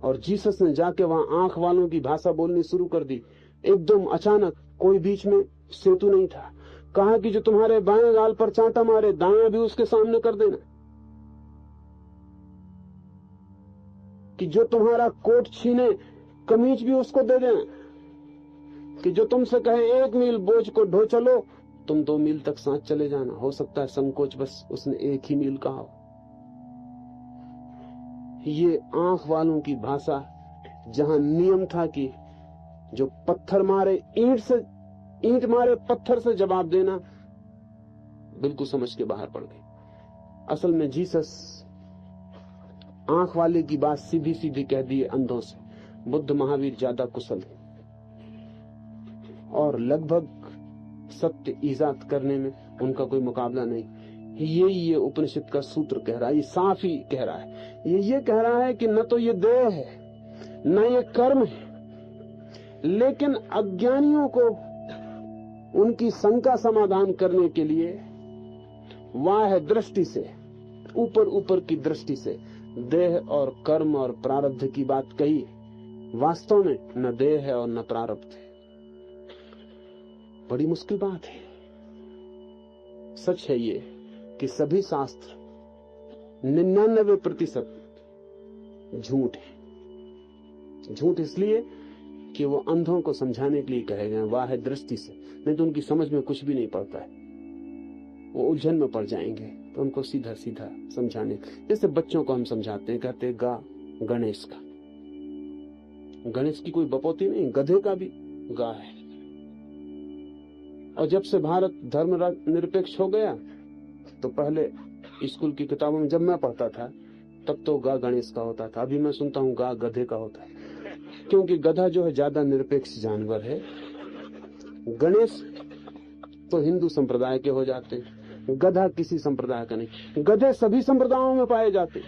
और जीसस ने जाके वहां आंख वालों की भाषा बोलनी शुरू कर दी। एकदम अचानक, कोई बीच में सेतु नहीं था। कहा कि जो तुम्हारे बाएं गाल पर चांटा मारे, दायां भी उसके सामने कर देना। कि जो तुम्हारा कोट छीने, कमीज भी उसको दे देना। कि जो तुमसे कहे 1 मील बोझ को ढो चलो, तुम 2 मील तक साथ चले जाना। हो सकता है संकोच बस उसने 1 ही मील कहा हो। ये आंख वालों की भाषा, जहां नियम था कि जो पत्थर मारे ईंट मारे पत्थर से जवाब देना, बिल्कुल समझ के बाहर पड़ गई। असल में जीसस आंख वाले की बात सीधी सीधी कह दी अंधों से। बुद्ध, महावीर ज्यादा कुशल है और लगभग सत्य ईजाद करने में उनका कोई मुकाबला नहीं। ये उपनिषद का सूत्र कह रहा है, ये साफ ही कह रहा है। ये कह रहा है कि न तो ये देह है, न ये कर्म है, लेकिन अज्ञानियों को उनकी शंका समाधान करने के लिए वाह दृष्टि से, ऊपर की दृष्टि से देह और कर्म और प्रारब्ध की बात कही। वास्तव में न देह है और न प्रारब्ध है। बड़ी मुश्किल बात है। सच है ये कि सभी शास्त्र 99% झूठ है। झूठ इसलिए कि वो अंधों को समझाने के लिए कहे गए वाह दृष्टि से, नहीं तो उनकी समझ में कुछ भी नहीं पड़ता है। वो उलझन में पड़ जाएंगे। तो उनको सीधा सीधा समझाने, जैसे बच्चों को हम समझाते हैं, कहते गा गणेश का। गणेश की कोई बपौती नहीं, गधे का भी गा है। और जब से भारत धर्म निरपेक्ष हो गया, तो पहले स्कूल की किताबों में जब मैं पढ़ता था तब तो गा गणेश का होता था। अभी मैं सुनता हूँ गा गधे का होता है, क्योंकि गधा जो है ज्यादा निरपेक्ष जानवर है। गणेश तो हिंदू संप्रदाय के हो जाते, गधा किसी संप्रदाय का नहीं। गधे सभी संप्रदायों में पाए जाते।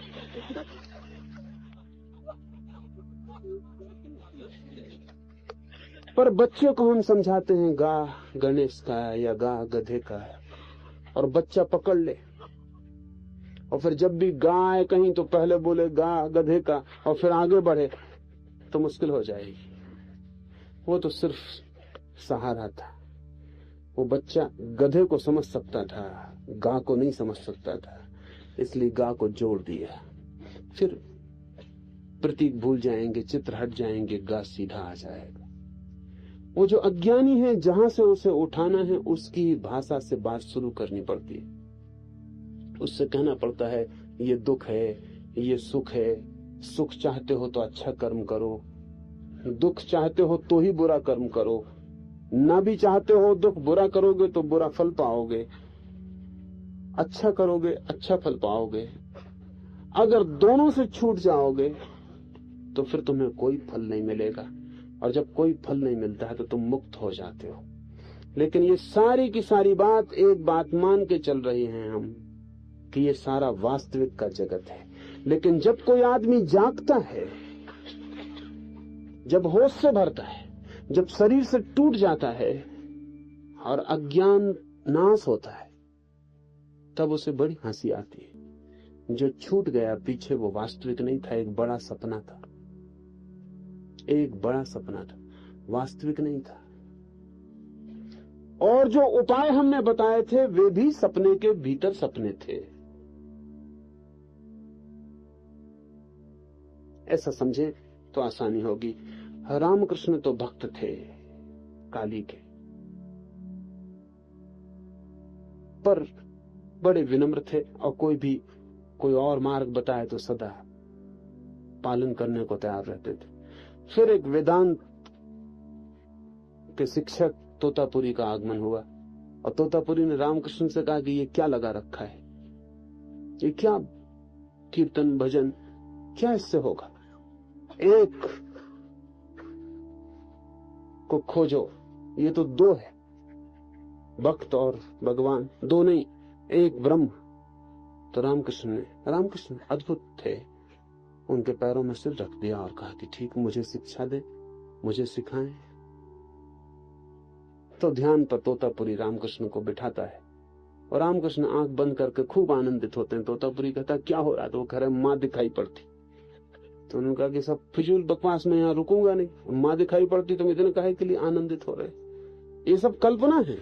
पर बच्चे को हम समझाते हैं गा गणेश का है या गा गधे का है, और बच्चा पकड़ ले, और फिर जब भी गा आए कहीं तो पहले बोले गा गधे का और फिर आगे बढ़े, तो मुश्किल हो जाएगी। वो तो सिर्फ सहारा था। वो बच्चा गधे को समझ सकता था, गा को नहीं समझ सकता था, इसलिए गा को जोड़ दिया। फिर प्रतीक भूल जाएंगे, चित्र हट जाएंगे, गा सीधा आ जाएगा। वो जो अज्ञानी है, जहां से उसे उठाना है उसकी भाषा से बात शुरू करनी पड़ती है। उससे कहना पड़ता है ये दुख है, ये सुख है। सुख चाहते हो तो अच्छा कर्म करो, दुख चाहते हो तो ही बुरा कर्म करो। ना भी चाहते हो दुख, बुरा करोगे तो बुरा फल पाओगे, अच्छा करोगे अच्छा फल पाओगे। अगर दोनों से छूट जाओगे तो फिर तुम्हें कोई फल नहीं मिलेगा, और जब कोई फल नहीं मिलता है तो तुम मुक्त हो जाते हो। लेकिन ये सारी की सारी बात एक बात मान के चल रही हैं हम कि ये सारा वास्तविक का जगत है। लेकिन जब कोई आदमी जागता है, जब होश से भरता है, जब शरीर से टूट जाता है और अज्ञान नाश होता है, तब उसे बड़ी हंसी आती है। जो छूट गया पीछे वो वास्तविक नहीं था, एक बड़ा सपना था, एक बड़ा सपना था, वास्तविक नहीं था। और जो उपाय हमने बताए थे वे भी सपने के भीतर सपने थे। ऐसा समझे तो आसानी होगी। रामकृष्ण तो भक्त थे काली के, पर बड़े विनम्र थे, और कोई और मार्ग बताए तो सदा पालन करने को तैयार रहते थे। फिर एक वेदांत के शिक्षक तोतापुरी का आगमन हुआ, और तोतापुरी ने रामकृष्ण से कहा कि ये क्या लगा रखा है, ये क्या कीर्तन भजन, क्या इससे होगा? एक को खोजो, ये तो दो है, भक्त और भगवान, दो नहीं, एक ब्रह्म। तो रामकृष्ण अद्भुत थे, उनके पैरों में सिर रख दिया और कहा कि ठीक, मुझे शिक्षा दे, मुझे सिखाएं। तो ध्यान पर तोतापुरी रामकृष्ण को बिठाता है, और रामकृष्ण आंख बंद करके खूब आनंदित होते हैं। तोतापुरी कहता क्या हो रहा है? तो वो कह रहे माँ दिखाई पड़ती। तो उन्होंने कहा कि सब फिजूल बकवास में यहाँ रुकूंगा नहीं, माँ दिखाई पड़ती तुम इतने काहे के लिए आनंदित हो रहे? ये सब कल्पना है,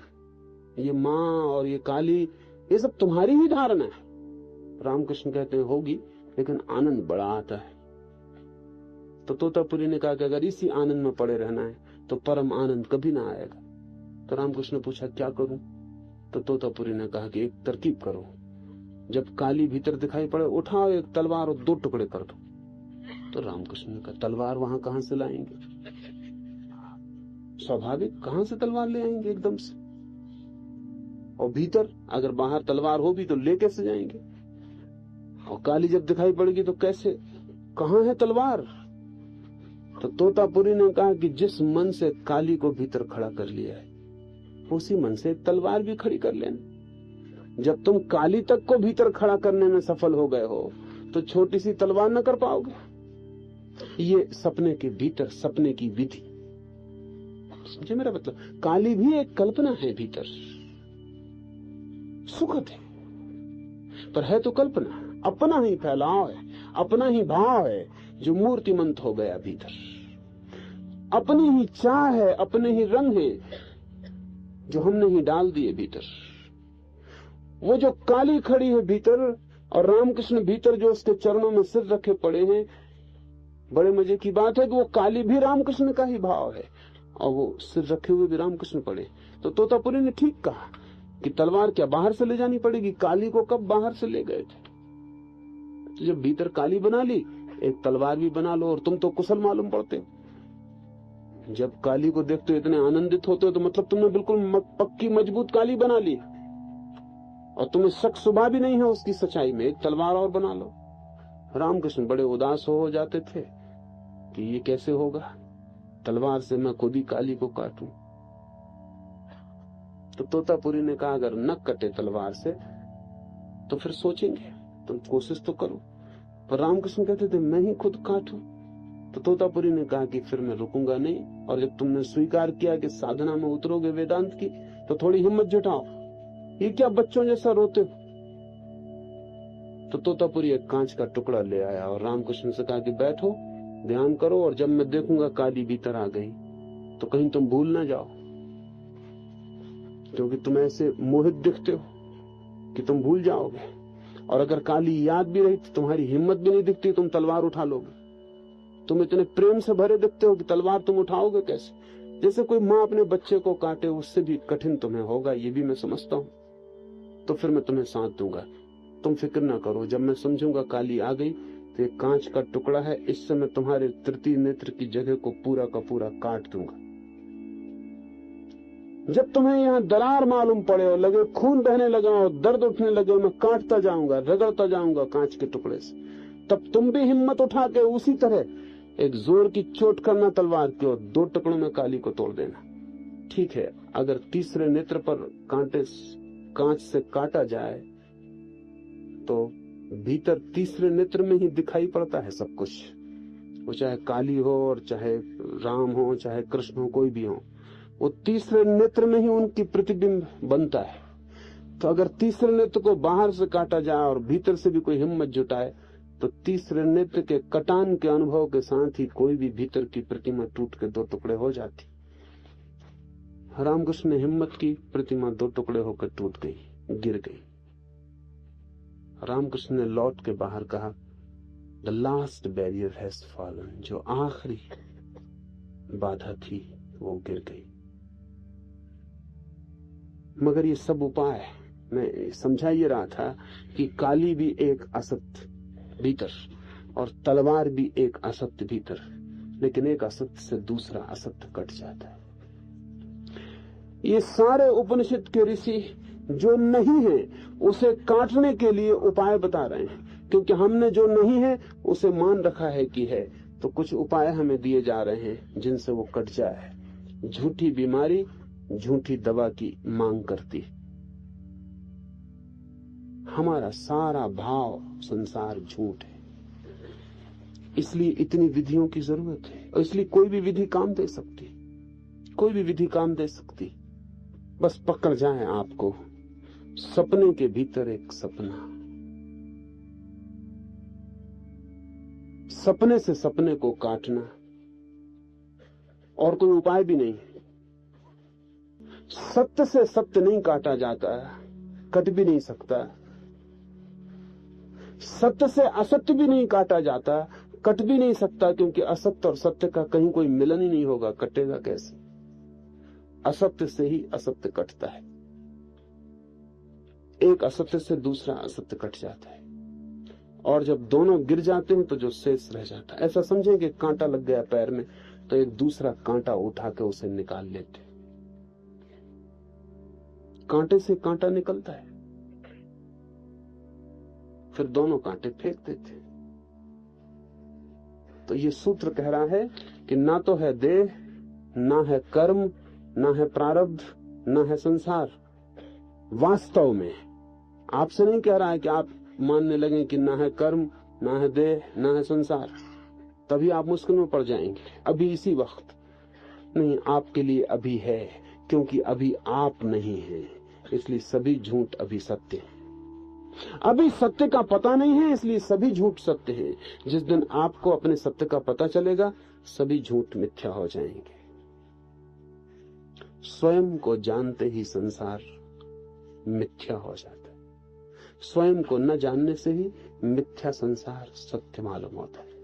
ये माँ और ये काली, ये सब तुम्हारी ही धारणा है। रामकृष्ण कहते हैं होगी, लेकिन आनंद बड़ा आता है। तो तोतापुरी ने कहा कि अगर इसी आनंद में पड़े रहना है तो परम आनंद कभी ना आएगा। तो रामकृष्ण ने पूछा क्या करूं? तो तोतापुरी ने कहा कि एक तरकीब करो, जब काली भीतर दिखाई पड़े उठाओ एक तलवार और 2 टुकड़े कर दो। तो रामकृष्ण ने कहा तलवार वहां कहां से लाएंगे? स्वाभाविक, कहां से तलवार ले आएंगे एकदम से? और भीतर अगर बाहर तलवार हो भी तो ले कैसे जाएंगे? और काली जब दिखाई पड़ेगी तो कैसे, कहां है तलवार? तो तोतापुरी ने कहा कि जिस मन से काली को भीतर खड़ा कर लिया है उसी मन से तलवार भी खड़ी कर लेना। जब तुम काली तक को भीतर खड़ा करने में सफल हो गए हो तो छोटी सी तलवार न कर पाओगे। ये सपने के भीतर सपने की विधि, समझे मेरा मतलब? काली भी एक कल्पना है भीतर, सुखद है, पर है तो कल्पना, अपना ही फैलाव है, अपना ही भाव है जो मूर्तिमंत हो गया भीतर। अपनी ही चाह है, अपने ही रंग है जो हमने ही डाल दिए भीतर। वो जो काली खड़ी है भीतर और रामकृष्ण भीतर जो उसके चरणों में सिर रखे पड़े हैं, बड़े मजे की बात है कि वो काली भी रामकृष्ण का ही भाव है और वो सिर रखे हुए भी रामकृष्ण पड़े। तो तोतापुरी ने ठीक कहा कि तलवार क्या बाहर से ले जानी पड़ेगी? काली को कब बाहर से ले गए थे? तो जब भीतर काली बना ली, एक तलवार भी बना लो, और तुम तो कुशल मालूम पड़ते। जब काली को देखते हो इतने आनंदित होते हो तो मतलब तुमने बिल्कुल पक्की मजबूत काली बना ली, और तुम्हें शक सुबह भी नहीं है उसकी सच्चाई में। एक तलवार और बना लो। रामकृष्ण बड़े उदास हो जाते थे कि ये कैसे होगा, तलवार से मैं खुद ही काली को काटूं। तो तोतापुरी ने कहा अगर न कटे तलवार से तो फिर सोचेंगे, तुम कोशिश तो करो। पर रामकृष्ण कहते थे मैं ही खुद काटूं। तो तोतापुरी ने कहा कि फिर मैं रुकूंगा नहीं, और जब तुमने स्वीकार किया कि साधना में उतरोगे वेदांत की, तो थोड़ी हिम्मत जुटाओ, ये क्या बच्चों जैसा रोते हो। तो तोतापुरी एक कांच का टुकड़ा ले आया और रामकृष्ण से कहा कि बैठो, ध्यान करो, और जब मैं देखूंगा काली भीतर आ गई तो कहीं तुम भूल ना जाओ, क्योंकि तुम ऐसे मोहित दिखते हो कि तुम भूल जाओगे, और अगर काली याद भी रही तो तुम्हारी हिम्मत भी नहीं दिखती, तुम तलवार उठा लोगे। तुम इतने प्रेम से भरे दिखते हो कि तलवार तुम उठाओगे कैसे। जैसे कोई माँ अपने बच्चे को काटे, उससे भी कठिन तुम्हें होगा, ये भी मैं समझता हूं। तो फिर मैं तुम्हें साथ दूंगा, तुम फिक्र ना करो। जब मैं समझूंगा काली आ गई तो एक कांच का टुकड़ा है, इससे मैं तुम्हारे तृतीय नेत्र की जगह को पूरा का पूरा काट दूंगा। जब तुम्हें यहाँ दरार मालूम पड़े और लगे खून बहने लगा और दर्द उठने लगे, मैं काटता जाऊंगा, रगड़ता जाऊंगा कांच के टुकड़े से, तब तुम भी हिम्मत उठा के उसी तरह एक जोर की चोट करना तलवार की, और 2 टुकड़ों में काली को तोड़ देना। ठीक है, अगर तीसरे नेत्र पर कांच से काटा जाए तो भीतर तीसरे नेत्र में ही दिखाई पड़ता है सब कुछ, वो चाहे काली हो और चाहे राम हो, चाहे कृष्ण हो, कोई भी हो, वो तीसरे नेत्र में ही उनकी प्रतिबिंब बनता है। तो अगर तीसरे नेत्र को बाहर से काटा जाए और भीतर से भी कोई हिम्मत जुटाए तो तीसरे नेत्र के कटान के अनुभव के साथ ही कोई भी भीतर की प्रतिमा टूट के 2 टुकड़े हो जाती। रामकृष्ण ने हिम्मत की, प्रतिमा 2 टुकड़े होकर टूट गई, गिर गई। रामकृष्ण ने लौट के बाहर कहा, the last barrier has fallen, जो आखिरी बाधा थी वो गिर गई। मगर ये सब उपाय मैं समझा ये रहा था कि काली भी एक असत्य भीतर और तलवार भी एक असत्य भीतर, लेकिन एक असत्य से दूसरा असत्य कट जाता है। ये सारे उपनिषद के ऋषि जो नहीं है उसे काटने के लिए उपाय बता रहे हैं, क्योंकि हमने जो नहीं है उसे मान रखा है कि है, तो कुछ उपाय हमें दिए जा रहे हैं जिनसे वो कट जाए। झूठी बीमारी झूठी दवा की मांग करती। हमारा सारा भाव संसार झूठ है, इसलिए इतनी विधियों की जरूरत है, और इसलिए कोई भी विधि काम दे सकती, कोई भी विधि काम दे सकती, बस पकड़ जाए आपको। सपने के भीतर एक सपना, सपने से सपने को काटना, और कोई उपाय भी नहीं। सत्य से सत्य नहीं काटा जाता, कट भी नहीं सकता। सत्य से असत्य भी नहीं काटा जाता, कट भी नहीं सकता, क्योंकि असत्य और सत्य का कहीं कोई मिलन ही नहीं होगा, कटेगा कैसे। असत्य से ही असत्य कटता है, एक असत्य से दूसरा असत्य कट जाता है, और जब दोनों गिर जाते हैं तो जो शेष रह जाता है, ऐसा समझें कि कांटा लग गया पैर में तो एक दूसरा कांटा उठा के उसे निकाल लेते। कांटे से कांटा निकलता है, फिर दोनों कांटे फेंक देते। तो ये सूत्र कह रहा है कि ना तो है देह, ना है कर्म, ना है प्रारब्ध, ना है संसार। वास्तव में आपसे नहीं कह रहा है कि आप मानने लगे कि ना है कर्म, ना है देह, ना है संसार, तभी आप मुश्किल में पड़ जाएंगे। अभी इसी वक्त नहीं, आपके लिए अभी है, क्योंकि अभी आप नहीं हैं, इसलिए सभी झूठ अभी सत्य है। अभी सत्य का पता नहीं है, इसलिए सभी झूठ सत्य है। जिस दिन आपको अपने सत्य का पता चलेगा, सभी झूठ मिथ्या हो जाएंगे। स्वयं को जानते ही संसार मिथ्या हो जाता है, स्वयं को न जानने से ही मिथ्या संसार सत्य मालूम होता है।